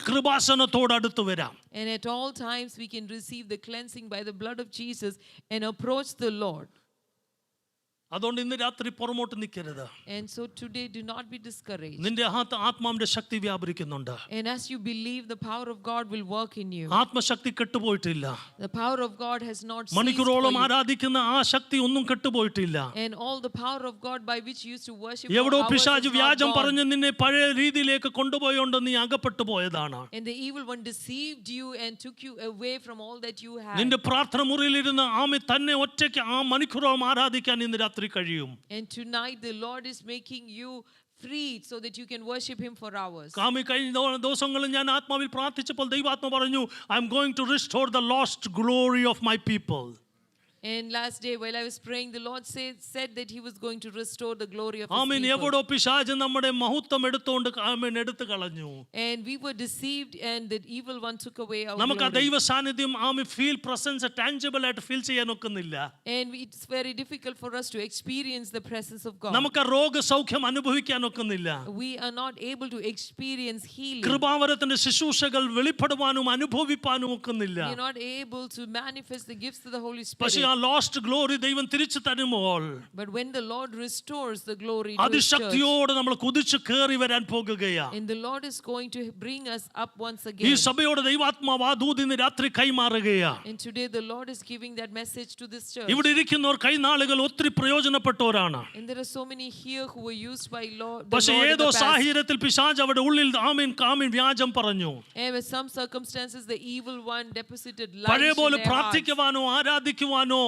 കൃപാസനത്തോട് അടുത്ത് വരാം. And at all times we can receive the cleansing by the blood of Jesus and approach the Lord. അതുകൊണ്ട് ഇന്ന് രാത്രി പുറമോട്ട് നിൽക്കരുത്. And so today, do not be discouraged. നിന്റെ ആത്മാവിന്റെ ശക്തി വ്യാപരിക്കുന്നുണ്ട്. And as you believe, the power of God will work in you. ആത്മശക്തി കെട്ടുപോയിട്ടില്ല. The power of God has not ceased for മണിക്കൂറോളം you. ആരാധിക്കുന്ന ആ ശക്തി ഒന്നും കെട്ടുപോയിട്ടില്ല. And all the power of God by which you used to worship എവിടോ for hours പിശാച് is not വ്യാജം gone. പറഞ്ഞ് നിന്നെ പഴയ രീതിയിലേക്ക് കൊണ്ടുപോയോണ്ട് നീ അകപ്പെട്ടു പോയതാണ്. And the evil one deceived you and took you away from all that you had. നിന്റെ പ്രാർത്ഥന മുറിയിലിരുന്ന് തന്നെ ഒറ്റയ്ക്ക് ആ മണിക്കൂറോളം ആരാധിക്കാൻ ഇന്ന് രാത്രി കഴിയും. And tonight the Lord is making you free so that you can worship him for hours. കഴിഞ്ഞ ദിവസങ്ങളിൽ ഞാൻ ആത്മാവിൽ പ്രാർത്ഥിച്ചപ്പോൾ ദൈവാത്മ പറഞ്ഞു, I am going to restore the lost glory of my people. And last day while I was praying, the Lord said that he was going to restore the glory of his people. എവിടോ പിശാച് നമ്മുടെ മഹത്വം എടുത്തുകൊണ്ട് എടുത്തു കളഞ്ഞു. And we were deceived and the evil one took away our നമുക്ക് ആ glory. ദൈവ സാന്നിധ്യം ഫീൽ പ്രസൻസ് ടാഞ്ചിബിൾ ആയിട്ട് ഫീൽ ചെയ്യാൻ ഒക്കുന്നില്ല. And it's very difficult for us to experience the presence of God. നമുക്ക് ആ രോഗസൗഖ്യം അനുഭവിക്കാൻ ഒക്കുന്നില്ല. We are not able to experience healing. കൃപാവരത്തിന്റെ ശുശ്രൂഷകൾ വെളിപ്പെടുവാനും അനുഭവിപ്പാനും ഒക്കുന്നില്ല. We are not able to manifest the gifts of the Holy പക്ഷേ Spirit. ആ lost glory ദൈവം തിരിച്ചു തരുമ്പോൾ But when the Lord restores the glory to his church, അതിശക്തിയോടെ നമ്മൾ കുതിച്ചു കയറി വരാൻ പോകുകയാണ്. and the Lord is going to bring us up once ഈ again. സഭയോട് ദൈവാത്മാവ് ആ ദൂത് ഇന്ന് രാത്രി കൈമാറുകയാണ്. And today the Lord is giving that message to this church. ഇവിടെ ഇരിക്കുന്നവർ കൈനാളുകൾ ഒത്തിരി പ്രയോജനപ്പെട്ടവരാണ്. And there are so many here who were used by the പക്ഷേ Lord in ഏതോ the past. സാഹചര്യത്തിൽ പിശാച് അവിടെ ഉള്ളിൽ വ്യാജം പറഞ്ഞു. And with some circumstances the evil one deposited പഴയ lies in പോലെ their hearts. പ്രാർത്ഥിക്കുവാനോ ആരാധിക്കുവാനോ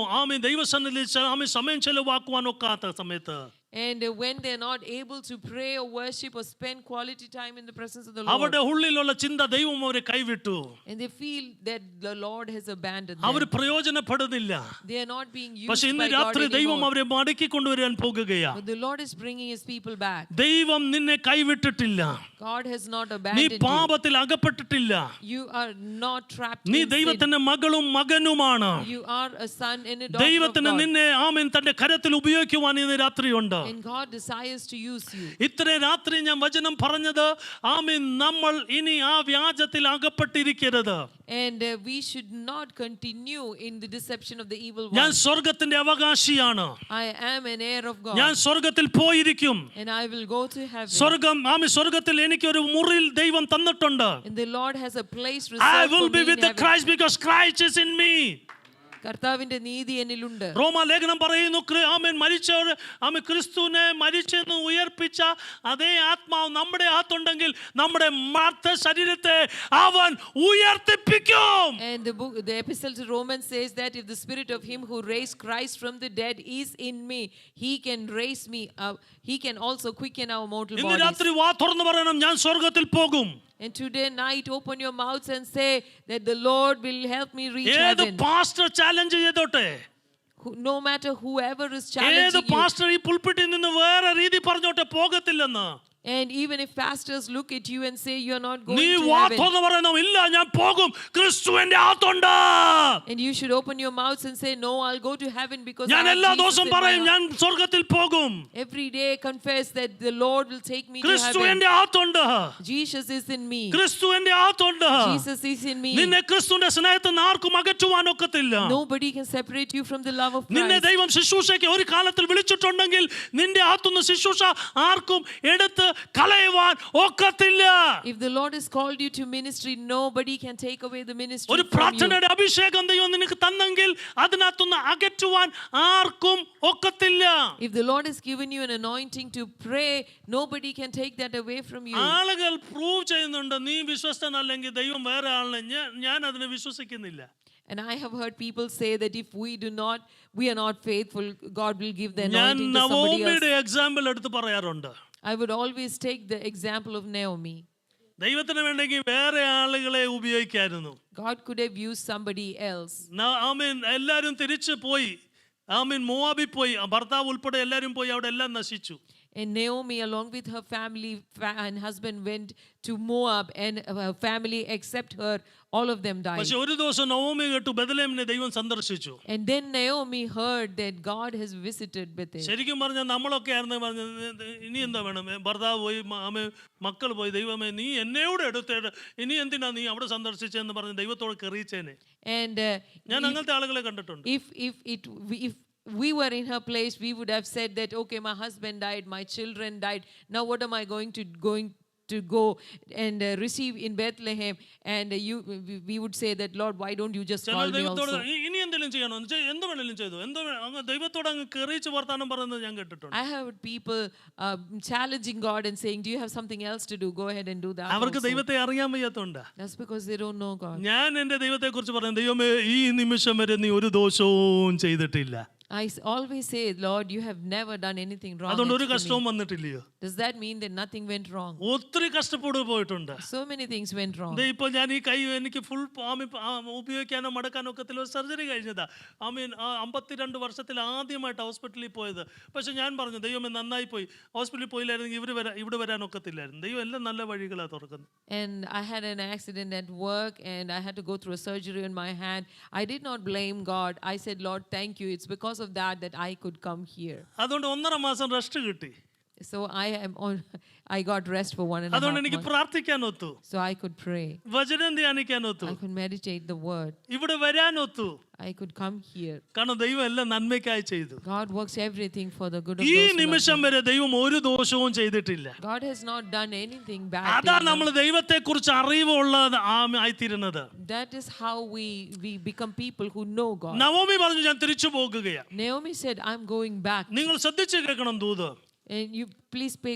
ദൈവസന്നിധിയിൽ സമയം ചെലവാക്കുവാനോ ഒക്കാത്ത സമയത്ത് And when they're not able to pray or worship or spend quality time in the presence of the Lord, അവരുടെ ഉള്ളിലുള്ള ചിന്ത ദൈവം അവരെ കൈവിട്ടു, and they feel that the Lord has abandoned our them, പ്രയോജനപ്പെടുന്നില്ല. they are not being used പക്ഷെ ഇന്ന് by God രാത്രി ദൈവം anymore. അവരെ മടക്കി കൊണ്ടുവരാൻ പോകുകയാ. But the Lord is bringing His people back. ദൈവം നിന്നെ കൈവിട്ടിട്ടില്ല. God has not നീ abandoned you. പാപത്തിൽ അകപ്പെട്ടിട്ടില്ല. You are not trapped നീ in sin. ദൈവത്തിന്റെ മകളും മകനുമാണ്. You are a son and a daughter of ദൈവത്തിന് God. നിന്നെ ആമേൻ തന്റെ കരത്തിൽ ഉപയോഗിക്കുവാൻ ഇന്ന് രാത്രിയുണ്ട്. And God desires to use you. ഇത്ര രാത്രി ഞാൻ വചനം പറഞ്ഞത് ആമേൻ നമ്മൾ ഇനി ആ വ്യാജത്തിൽ അകപ്പെട്ടിരിക്കരുത്. And we should not continue in the deception of the evil ഞാൻ one. സ്വർഗത്തിന്റെ അവകാശിയാണ്. I am an heir of God. ഞാൻ സ്വർഗത്തിൽ പോയിരിക്കും. And I will go to heaven. സ്വർഗത്തിൽ എനിക്ക് ഒരു മുറിയിൽ ദൈവം തന്നിട്ടുണ്ട്. And the Lord has a place I reserved will for be me in with the heaven. Christ because Christ is in me. കർത്താവിന്റെ നീതി എന്നിലുണ്ട്. റോമാലേഖനം പറയുന്നു ആമേൻ മരിച്ചവർ ആമേൻ ക്രിസ്തുവിനെ മരിച്ചെന്ന് ഉയർപ്പിച്ച അതേ ആത്മാവ് നമ്മുടെ അകത്തുണ്ടെങ്കിൽ നമ്മുടെ മർത്ത ശരീരത്തെ അവൻ ഉയർത്തിപ്പിക്കും. And the epistle to Romans says that if the spirit of him who raised Christ from the dead is in me, he can raise me up. He can also quicken our mortal ഇന്ന് bodies. രാത്രി വാ തുറന്ന് പറയണം, ഞാൻ സ്വർഗത്തിൽ പോകും. And today night open your mouths and say that the Lord will help me reach ഏത് heaven. Pastor challenge ചെയ്തോട്ടെ, No matter whoever is ഏത് challenging you. പാസ്റ്റർ ഈ പുൽപ്പിറ്റിൽ നിന്ന് വേറെ രീതി പറഞ്ഞോട്ടെ പോകത്തില്ലെന്ന്. And even if pastors look at you and say you're not going നീ to വാ heaven. തുറന്ന് പറയണം, ഇല്ല ഞാൻ പോകും, ക്രിസ്തു എന്റെ അകത്തുണ്ട്. And you should open your mouths and say, no, I'll go to heaven because I ഞാൻ have എല്ലാ Jesus ദിവസവും in my പറയും heart. ഞാൻ സ്വർഗത്തിൽ പോകും, Every day confess that the Lord will take me to ക്രിസ്തു heaven. എന്റെ അകത്തുണ്ട്, Jesus is in me. ക്രിസ്തു എന്റെ അകത്തുണ്ട്. Jesus is in me. നിന്നെ ക്രിസ്തുവിന്റെ സ്നേഹത്തിൽ നിന്ന് ആർക്കും അകറ്റുവാൻ ഒക്കത്തില്ല. Nobody can separate you from the love of നിന്നെ Christ. ദൈവം ശുശ്രൂഷയ്ക്ക് ഒരു കാലത്തിൽ വിളിച്ചിട്ടുണ്ടെങ്കിൽ നിന്റെ അകത്തുനിന്ന് ശുശ്രൂഷ ആർക്കും എടുത്ത് കളയുവാൻ ഒക്കത്തില്ല. If the Lord has called you to ministry, nobody can take away the ministry ഒരു from you. പ്രാർത്ഥനയുടെ അഭിഷേകം ദൈവം നിനക്ക് തന്നെങ്കിൽ അതിനകത്തുനിന്ന് അകറ്റുവാൻ ആർക്കും ഒക്കത്തില്ല. If the Lord has given you an anointing to pray, nobody can take that away from you. ആളുകൾ prove ചെയ്യുന്നുണ്ട് നീ വിശ്വസ്തനല്ലെങ്കിൽ ദൈവം വേറെ ആളിനെ, ഞാൻ അതിനെ വിശ്വസിക്കുന്നില്ല. And I have heard people say that if we are not faithful, God will give the ഞാൻ anointing to somebody else. നവോമിയുടെ എക്സാമ്പിൾ എടുത്ത് പറയാറുണ്ട്. I would always take the example of Naomi. ദൈവത്തിന് വേണ്ടെങ്കിൽ വേറെ ആളുകളെ ഉപയോഗിക്കായിരുന്നു. God could have used somebody else. ആമേൻ എല്ലാവരും തിരിച്ചു പോയി, ആമേൻ മോവാബിൽ പോയി, ഭർത്താവ് ഉൾപ്പെടെ എല്ലാവരും പോയി, അവിടെ എല്ലാം നശിച്ചു. And Naomi, along with her family and husband, went to Moab, and her family, except her, all of them died. പക്ഷെ ഒരു ദിവസം നവോമി കേട്ടു ബെത്ലഹേമിനെ ദൈവം സന്ദർശിച്ചു. And then Naomi heard that God has visited Bethel. ശരിക്കും പറഞ്ഞാൽ നമ്മളൊക്കെ ആയിരുന്നു പറഞ്ഞത്, ഇനി എന്താ വേണം, ഭർത്താവ് പോയി, മക്കൾ പോയി, ദൈവമേ നീ എന്നോട് എടുത്തേട്, ഇനി എന്തിനാ നീ അവിടെ സന്ദർശിച്ചെന്ന് പറഞ്ഞ് ദൈവത്തോട് കെറിയിച്ചേനെ. And ഞാൻ അങ്ങനത്തെ ആളുകളെ കണ്ടിട്ടുണ്ട്. if we were in her place, we would have said that, okay, my husband died, my children died, now what am I going to go and receive in Bethlehem? And we would say that, Lord, why don't you just call me ദൈവത്തോട് also? ഇനി എന്തെങ്കിലും ചെയ്യണോ, എന്ത് വേണേലും ചെയ്തു, അങ്ങ് ദൈവത്തോട് അങ്ങ് കെറിയിച്ച് വർത്താനം പറയുന്നത് ഞാൻ കേട്ടിട്ടുണ്ട്. I have people challenging God and saying, do you have something else to do? Go ahead and do that അവർക്ക് also. ദൈവത്തെ അറിയാൻ വയ്യാത്തോണ്ടാ. That's because they don't know God. ഞാൻ എൻ്റെ ദൈവത്തെ കുറിച്ച് പറഞ്ഞു, ദൈവമേ ഈ നിമിഷം വരെ നീ ഒരു ദോഷവും ചെയ്തിട്ടില്ല. I always say, Lord, you have never done anything wrong അതുകൊണ്ട് ഒരു against me. കഷ്ടവും വന്നിട്ടില്ലയോ? Does that mean that nothing went wrong? ഒത്തിരി കഷ്ടപ്പെട്ട് പോയിട്ടുണ്ട്. So many things went wrong. ഇപ്പോൾ ഞാൻ ഈ കൈ എനിക്ക് ഫുൾ ഉപയോഗിക്കാനോ മടക്കാനോ ഒക്കത്തില്ല, സർജറി കഴിഞ്ഞതാ. 52 വർഷത്തിൽ ആദ്യമായിട്ട് ഹോസ്പിറ്റലിൽ പോയത്. പക്ഷെ ഞാൻ പറഞ്ഞു, ദൈവമേ നന്നായി പോയി, ഹോസ്പിറ്റലിൽ പോയില്ലായിരുന്നെങ്കിൽ ഇവിടെ വരാൻ ഒക്കത്തില്ലായിരുന്നു. ദൈവം എല്ലാം നല്ല വഴികളാണ് തുറക്കുന്നത്. And I had an accident at work and I had to go through a surgery on my hand. I did not blame God. I said, Lord, thank you. It's because of that I could come here. അതുകൊണ്ട് 1.5 മാസം rest കിട്ടി. So I got rest for 1.5 അതുകൊണ്ട് എനിക്ക് months. പ്രാർത്ഥിക്കാൻ ഒത്തു, So I could pray. വചനം ധ്യാനിക്കാൻ ഒത്തു, I could meditate the word. ഇവിടെ വരാൻ ഒത്തു. I could come here. കാരണം ദൈവം എല്ലാം നന്മയ്ക്കായി ചെയ്തു. God works everything for the good of ഈ those who love നിമിഷം Him. വരെ ദൈവം ഒരു ദോഷവും ചെയ്തിട്ടില്ല. God has not done anything bad. അതാ to നമ്മൾ them. ദൈവത്തെ കുറിച്ച് അറിവുള്ള ആയിത്തീരുന്നത്. That is how we become people who know God. Naomi പറഞ്ഞു, ഞാൻ തിരിച്ചു പോകുകയാ. Naomi said, I'm going back. നിങ്ങൾ ശ്രദ്ധിച്ച് കേൾക്കണം ദൂത്. And you please pay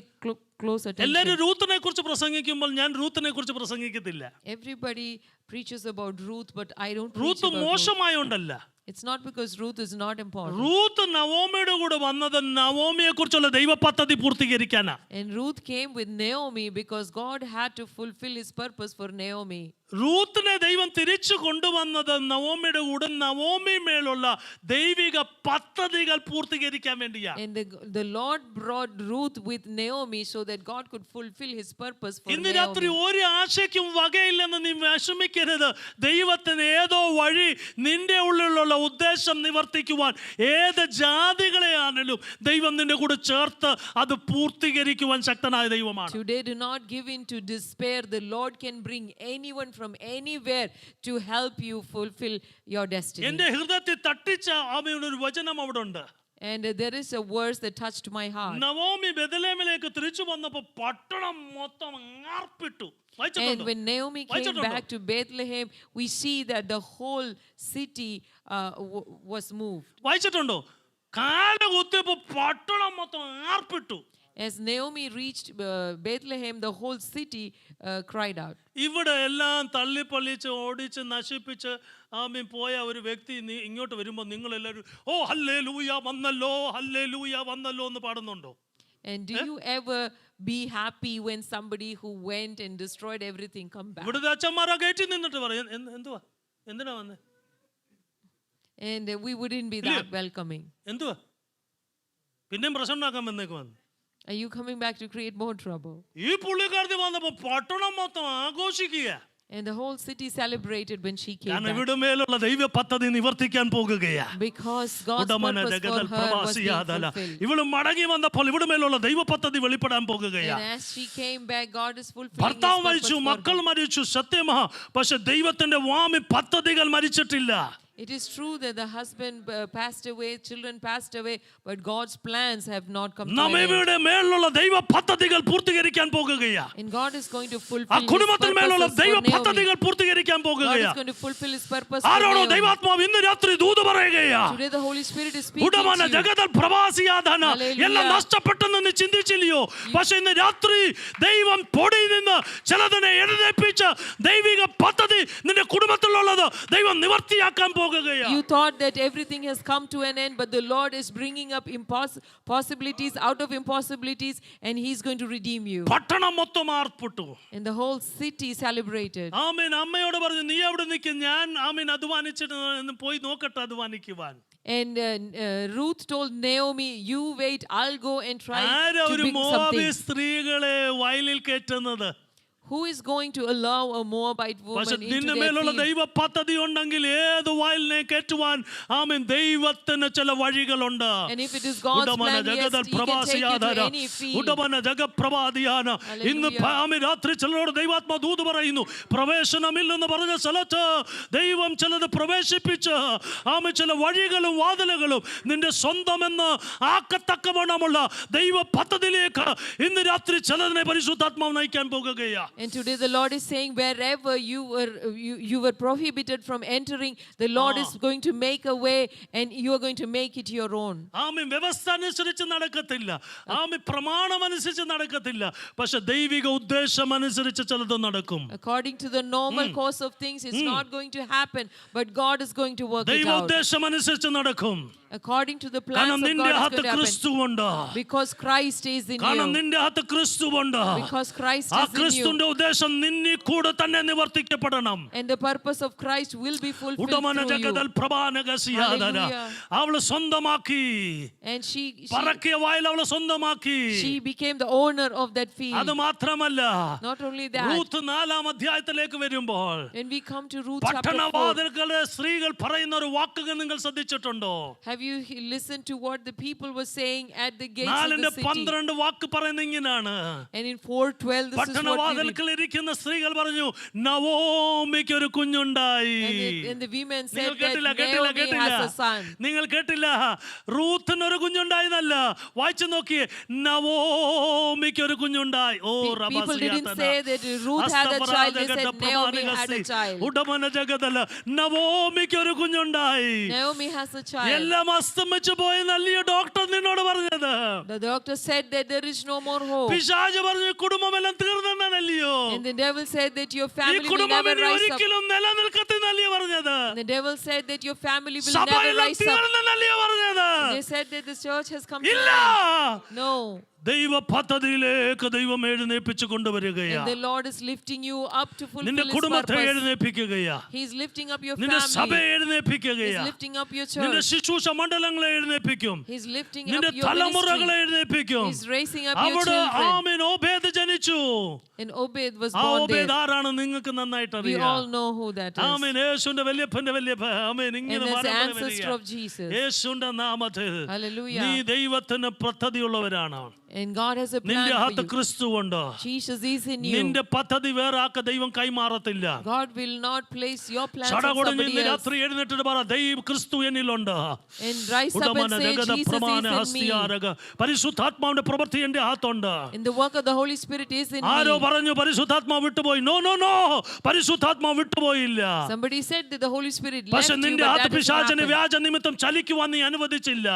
close attention. എല്ലാവരും റൂത്തിനെ കുറിച്ച് പ്രസംഗിക്കുമ്പോൾ ഞാൻ റൂത്തിനെ കുറിച്ച് പ്രസംഗിക്കത്തില്ല. Everybody preaches about Ruth, but I don't preach Ruth about Ruth. മോശമായോണ്ടല്ല, It's not because Ruth is not important. Ruth നവോമിയുടെ കൂടെ വന്നത് നവോമിയെ കുറിച്ചുള്ള ദൈവ പദ്ധതി പൂർത്തീകരിക്കാനാ. And Ruth came with Naomi because God had to fulfill his purpose for Naomi. റൂത്തിനെ ദൈവം തിരിച്ചു കൊണ്ടുവന്നത് നവോമിയുടെ കൂടെ നവോമി മേലുള്ള ദൈവിക പദ്ധതികൾ പൂർത്തീകരിക്കാൻ വേണ്ടിയാ. And the Lord brought Ruth with Naomi so that God could fulfill his purpose for ഇന്ന് രാത്രി Naomi. ഒരു ആശയ്ക്കും വകയില്ലെന്ന് നീ വിഷമിക്കരുത്. ദൈവത്തിന് ഏതോ വഴി നിന്റെ ഉള്ളിലുള്ള ഉദ്ദേശം നിവർത്തിക്കുവാൻ ഏത് ജാതികളെയാണെങ്കിലും ദൈവം നിന്റെ കൂടെ ചേർത്ത് അത് പൂർത്തീകരിക്കുവാൻ ശക്തനായ ദൈവമാണ്. Today do not give in to despair. The Lord can bring anyone from anywhere to help you fulfill your destiny. എന്റെ ഹൃദയത്തിൽ തട്ടിച്ച ഒരു വചനം അവിടെ ഉണ്ട്. And there is a verse that touched my heart. Naomi ബെത്ലഹേമിലേക്ക് തിരിച്ചു വന്നപ്പോൾ പട്ടണം മൊത്തം ആർപ്പിട്ടു. And when Naomi came back to Bethlehem, we see that the whole city was moved. വായിച്ചിട്ടുണ്ടോ? കാല കുത്തിയപ്പോൾ പട്ടണം മൊത്തം ആർപ്പിട്ടു. As Naomi reached Bethlehem, the whole city cried out. ഇവിടെ എല്ലാം തള്ളിപ്പള്ളിച്ച് ഓടിച്ച് നശിപ്പിച്ച് പോയ ഒരു വ്യക്തി ഇങ്ങോട്ട് വരുമ്പോൾ നിങ്ങൾ എല്ലാവരും ഓ ഹല്ലേലൂയ വന്നല്ലോ ഹല്ലേലൂയ വന്നല്ലോ എന്ന് പാടുന്നുണ്ടോ? And do you ever be happy when somebody who went and destroyed everything come back? ഇവിടുത്തെ അച്ഛന്മാരാ ഗേറ്റിൽ നിന്നിട്ട് പറയും എന്തുവാ എന്തിനാ വന്നേ? And we wouldn't be that welcoming. എന്തുവാ പിന്നെയും പ്രശ്നം ഉണ്ടാക്കാൻ വന്നേക്ക് വന്നു. Are you coming back to create more trouble? ഈ പുള്ളിക്കാരത്തി വന്നപ്പോൾ പട്ടണം മൊത്തം ആഘോഷിക്കുക. And the whole city celebrated when she came കാരണം back. ഇവിടെ മേലുള്ള ദൈവ പദ്ധതി നിവർത്തിക്കാൻ പോകുകയാ. Because God's purpose for her was being fulfilled. ഇവള് മടങ്ങി വന്നപ്പോൾ ഇവിടെ മേലുള്ള ദൈവ പദ്ധതി വെളിപ്പെടാൻ പോകുകയാ. And as she came back, God is fulfilling ഭർത്താവ് his purpose മരിച്ചു, for മക്കൾ her. മരിച്ചു, സത്യമാ. പക്ഷെ ദൈവത്തിന്റെ വാമി പദ്ധതികൾ മരിച്ചിട്ടില്ല. It is true that the husband passed away, children passed away, but God's plans have not come to an end. നമ്മയുടെ മേലുള്ള ദൈവ പദ്ധതികൾ പൂർത്തീകരിക്കാൻ പോകുകയാ. And God is going to fulfill ആ his കുടുംബത്തിൽ മേലുള്ള purposes ദൈവ for Naomi. പദ്ധതികൾ പൂർത്തീകരിക്കാൻ God പോകുകയാ. is going to fulfill his purpose for ആരോടോ Naomi. ദൈവാത്മാവ് ഇന്ന് രാത്രി ദൂത് പറയുകയാ. Today the Holy Spirit is speaking ഉടമന to you. ജഗതൽ പ്രവാസിയാധന Hallelujah. എല്ലാം നഷ്ടപ്പെട്ടെന്ന് നീ ചിന്തിച്ചില്ലയോ? പക്ഷെ ഇന്ന് രാത്രി ദൈവം പൊടിയിൽ നിന്ന് ചിലതിനെ എഴുന്നേൽപ്പിച്ച് ദൈവിക പദ്ധതി നിന്റെ കുടുംബത്തിലുള്ളത് ദൈവം നിവർത്തിയാക്കാൻ പോകുകയാ. You thought that everything has come to an end, but the Lord is bringing up possibilities out of impossibilities, and he's going to redeem you. പട്ടണം മൊത്തം ആർപ്പിട്ടു. And the whole city celebrated. ആമേൻ. അമ്മയോട് പറഞ്ഞു നീ അവിടെ നിൽക്കും, ഞാൻ അധ്വാനിച്ചിട്ട് പോയി നോക്കട്ടെ അധ്വാനിക്കുവാൻ. And Ruth told Naomi, you wait, I'll go and try ആരാ to ഒരു bring മോവാബി something. സ്ത്രീകളെ വയലിൽ കയറ്റുന്നത്? Who is going to allow a Moabite പക്ഷെ woman into നിന്റെ their മേലുള്ള field? ദൈവ പദ്ധതി ഉണ്ടെങ്കിൽ ഏത് വയലിനെ കയറ്റുവാൻ ആമേൻ ദൈവത്തിന് ചില വഴികളുണ്ട്. And if it is God's plan, yes, he can take you to any field. ഉടമന ജഗപ്രവാദിയാന ഇന്ന് ആമേൻ രാത്രി ചിലരോട് ദൈവാത്മാ ദൂത് പറയുന്നു, പ്രവേശനമില്ലെന്ന് പറഞ്ഞ സ്ഥലത്ത് ദൈവം ചിലത് പ്രവേശിപ്പിച്ച് ആമേൻ ചില വഴികളും വാതിലുകളും നിന്റെ സ്വന്തമെന്ന് ആക്കത്തക്കവണ്ണമുള്ള ദൈവ പദ്ധതിയിലേക്ക് ഇന്ന് രാത്രി ചിലതിനെ പരിശുദ്ധാത്മാവ് നയിക്കാൻ പോകുകയാ. And today the Lord is saying, wherever you were prohibited from entering, the Lord is going to make a way, and you are going to make it your own. ആമേൻ. വ്യവസ്ഥ അനുസരിച്ച് നടക്കത്തില്ല, ആമേൻ. പ്രമാണം അനുസരിച്ച് നടക്കത്തില്ല, പക്ഷെ ദൈവിക ഉദ്ദേശം അനുസരിച്ച് ചിലത് നടക്കും. According to the normal course of things, it's not going to happen, but God is going to work it ദൈവ out. ഉദ്ദേശം അനുസരിച്ച് നടക്കും. According to the plans കാരണം of നിന്റെ God, it's അകത്ത് going to happen. ക്രിസ്തുവുണ്ട്. Because Christ is in കാരണം you. നിന്റെ അകത്ത് ക്രിസ്തുവുണ്ട്. Because Christ ആ is in you. ക്രിസ്തുവിന്റെ ഉദ്ദേശം നിന്നിൽ കൂടെ തന്നെ നിവർത്തിക്കപ്പെടണം. And the purpose of Christ will be fulfilled ഉടമന through ജഗതൽ you. പ്രഭാനഗസിയാദന അവള് സ്വന്തമാക്കി. And പറക്കിയ വയൽ അവള് സ്വന്തമാക്കി. she became the owner of that field. അത് മാത്രമല്ല, Not only that, റൂത്ത് 4-ാം അധ്യായത്തിലേക്ക് വരുമ്പോൾ when we come to Ruth chapter 4, പട്ടണവാതിൽക്കലെ സ്ത്രീകൾ പറയുന്ന ഒരു വാക്കുകൾ നിങ്ങൾ ശ്രദ്ധിച്ചിട്ടുണ്ടോ? have you listened to what the people were saying at the gates of the 4:12 city? വാക്ക് പറയുന്ന ഇങ്ങനാണ്. And in 4:12, this is what we read. പട്ടണവാതിൽക്കൽ ഇരിക്കുന്ന സ്ത്രീകൾ പറഞ്ഞു, നവോമിക്ക് ഒരു കുഞ്ഞുണ്ടായി. And the women said നിങ്ങൾ that കേട്ടില്ല Naomi has a son. നിങ്ങൾ കേട്ടില്ല. റൂത്തിന് ഒരു കുഞ്ഞുണ്ടായെന്നല്ല, വായിച്ചു നോക്കിയേ, നവോമിക്ക് ഒരു കുഞ്ഞുണ്ടായി. ഓ People didn't say that Ruth had a child, they said Naomi had a child. ഉടമന ജഗതല നവോമിക്ക് ഒരു കുഞ്ഞുണ്ടായി. Naomi has a child. എല്ലാം അസ്തമിച്ചു പോയെന്നല്ലയോ ഡോക്ടർ നിന്നോട് പറഞ്ഞത്? The doctor said that there is no more hope. പിശാച് പറഞ്ഞു കുടുംബമെല്ലാം തീർന്നെന്നാണ് പറഞ്ഞതല്ലയോ? And the devil said that your ഈ family will കുടുംബം never ഇനി rise up. ഒരിക്കലും നിലനിൽക്കത്തില്ലയോ പറഞ്ഞത്? And the devil said that your family will never സഭയെല്ലാം rise up. തീർന്നെന്നല്ലയോ പറഞ്ഞത്? They said that the church has come to ഇല്ല. an end. No. ദൈവ പദ്ധതിയിലേക്ക് ദൈവം എഴുന്നേൽപ്പിച്ചു കൊണ്ടുവരികയാ. And the Lord is lifting you up to fulfill നിന്റെ His കുടുംബത്തെ purpose. എഴുന്നേൽപ്പിക്കുകയാ. He is lifting up your നിന്റെ family. സഭയെ He എഴുന്നേൽപ്പിക്കുകയാ. is lifting up your നിന്റെ church. ശുശ്രൂഷ മണ്ഡലങ്ങളെ എഴുന്നേൽപ്പിക്കും. He is lifting up നിന്റെ your തലമുറകളെ ministry. എഴുന്നേൽപ്പിക്കും. He is raising up your അവിടെ children. ആമേൻ Obed ജനിച്ചു. And Obed was ആ born ഓബേദ് there. ആരാണ് നിങ്ങൾക്ക് നന്നായിട്ട് We അറിയാം. all know who that is. ആമേൻ യേശുവിന്റെ വല്യപ്പന്റെ വല്യപ്പ ആമേൻ And ഇങ്ങനെ that's the വരമ്പര ancestor വരിക. of Jesus. യേശുവിന്റെ നാമത്തിൽ Hallelujah. നീ ദൈവത്തിന് പദ്ധതിയുള്ളവരാണ്. And God has a plan നിന്റെ for അകത്ത് you. ക്രിസ്തുവുണ്ട്. Jesus is in you. നിന്റെ പദ്ധതി വേറെ ആക്ക ദൈവം കൈമാറത്തില്ല. God will not place your plans on ചടകൊടിഞ്ഞ് somebody ഇന്ന് else. രാത്രി എഴുന്നേറ്റിട്ട് പറ ദൈവം ക്രിസ്തു എന്നിലുണ്ട്. And rise up and ഉടമന say, രഗത Jesus is പ്രമാണ in me. ഹസ്തിയാരക പരിശുദ്ധാത്മാവിന്റെ പ്രവൃത്തി എന്റെ അകത്തുണ്ട്. And the work of the Holy Spirit is in arrow me. പറഞ്ഞു പരിശുദ്ധാത്മാവ് വിട്ടുപോയി. നോ നോ നോ, പരിശുദ്ധാത്മാവ് വിട്ടുപോയില്ല. Somebody said that the Holy Spirit left പക്ഷെ you, നിന്റെ but അകത്ത് that doesn't പിശാചിന് happen. വ്യാജ നിമിത്തം ചലിക്കുവാൻ നീ അനുവദിച്ചില്ല.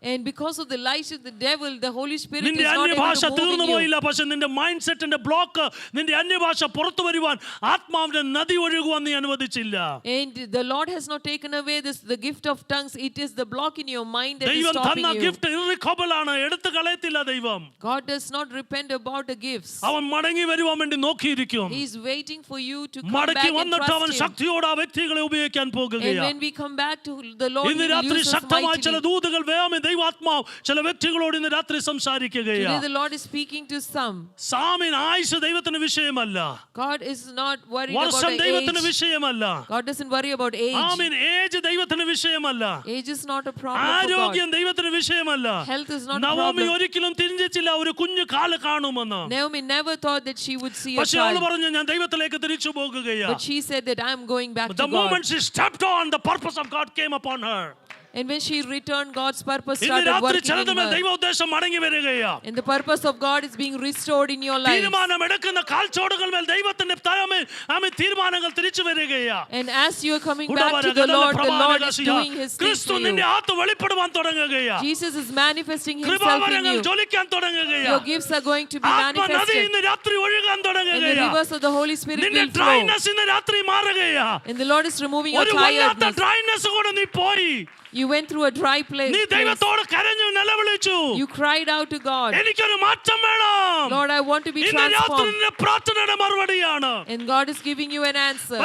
And because of the lies of the devil, the Holy Spirit is നിന്റെ not able അന്യഭാഷ to move തീർന്നു in you. പോയില്ല. പക്ഷെ നിന്റെ മൈൻഡ് സെറ്റിന്റെ ബ്ലോക്ക്, നിന്റെ അന്യഭാഷ പുറത്തു വരുവാൻ ആത്മാവിന്റെ നദി ഒഴുകുവാൻ നീ അനുവദിച്ചില്ല. And the Lord has not taken away the gift of tongues. It is the block in your mind that is ദൈവം stopping തന്ന you. ഗിഫ്റ്റ് ഇറിക്കബിൾ ആണ്, എടുത്തു കളയത്തില്ല ദൈവം. God does not repent about the gifts. അവൻ മടങ്ങി വരുവാൻ വേണ്ടി നോക്കിയിരിക്കും. He is waiting for you to come back മടക്കി and വന്നിട്ട് അവൻ trust Him. ശക്തിയോടെ ആ വ്യക്തികളെ ഉപയോഗിക്കാൻ And പോകുകയാണ്. when we come back to the Lord, He ഇന്ന് will രാത്രി use us ശക്തമായ ചില mightily. ദൂതുകൾ വേമേ ദൈവാത്മാവ് ചില വ്യക്തികളോട് ഇന്ന് രാത്രി Today സംസാരിക്കുകയാണ്. the Lord is speaking to some. Samin ആയുസ് ദൈവത്തിന് വിഷയമല്ല. God is not worried about വർഷം the ദൈവത്തിന് age. വിഷയമല്ല. God doesn't worry about age. Amin age ദൈവത്തിന് വിഷയമല്ല. Age is not a problem for God. ആരോഗ്യം ദൈവത്തിന് വിഷയമല്ല. Health is not a Naomi problem. ഒരിക്കലും തിരിഞ്ഞില്ല ഒരു കുഞ്ഞു കാല് കാണുമെന്ന്. Naomi never thought that she would see a പക്ഷെ അവൾ child. പറഞ്ഞു ഞാൻ ദൈവത്തിലേക്ക് തിരിച്ചു പോകുകയാണ്. But she said that I'm going back The to God. moment she stepped on, the purpose of God came upon her. And when she returned, God's purpose ഇന്ന് started രാത്രി working in ചിലതുമേൽ her. ദൈവ ഉദ്ദേശം മടങ്ങി വരികയാണ്. And the purpose of God is being restored in your life. തീരുമാനം എടുക്കുന്ന കാൽച്ചോടുകൾ മേൽ ദൈവത്തിന്റെ ആമേൻ തീരുമാനങ്ങൾ തിരിച്ചു വരികയാണ്. And as you are coming back to the Lord is doing His things ക്രിസ്തു for നിന്റെ you. അകത്ത് വെളിപ്പെടുവാൻ തുടങ്ങുകയാണ്. Jesus is manifesting Himself in കൃപാവരങ്ങൾ you. ജ്വലിക്കാൻ Your തുടങ്ങുകയാണ്. gifts are going to be ആത്മനദി manifested. ഇന്ന് രാത്രി ഒഴുകാൻ And the തുടങ്ങുകയാണ്. rivers of the Holy Spirit നിന്റെ will flow. ഡ്രൈനസ് ഇന്ന് രാത്രി മാറുകയാണ്. And the Lord is removing your ഒരു വല്ലാത്ത tiredness. ഡ്രൈനസ് കൂടെ നീ പോയി. You went through a dry place. നീ ദൈവത്തോട് കരഞ്ഞു നിലവിളിച്ചു. You cried out to God. എനിക്കൊരു മാറ്റം വേണം. Lord, I want to be ഇന്ന് രാത്രി transformed. നിന്റെ പ്രാർത്ഥനയുടെ മറുപടിയാണ്. And God is giving you an answer.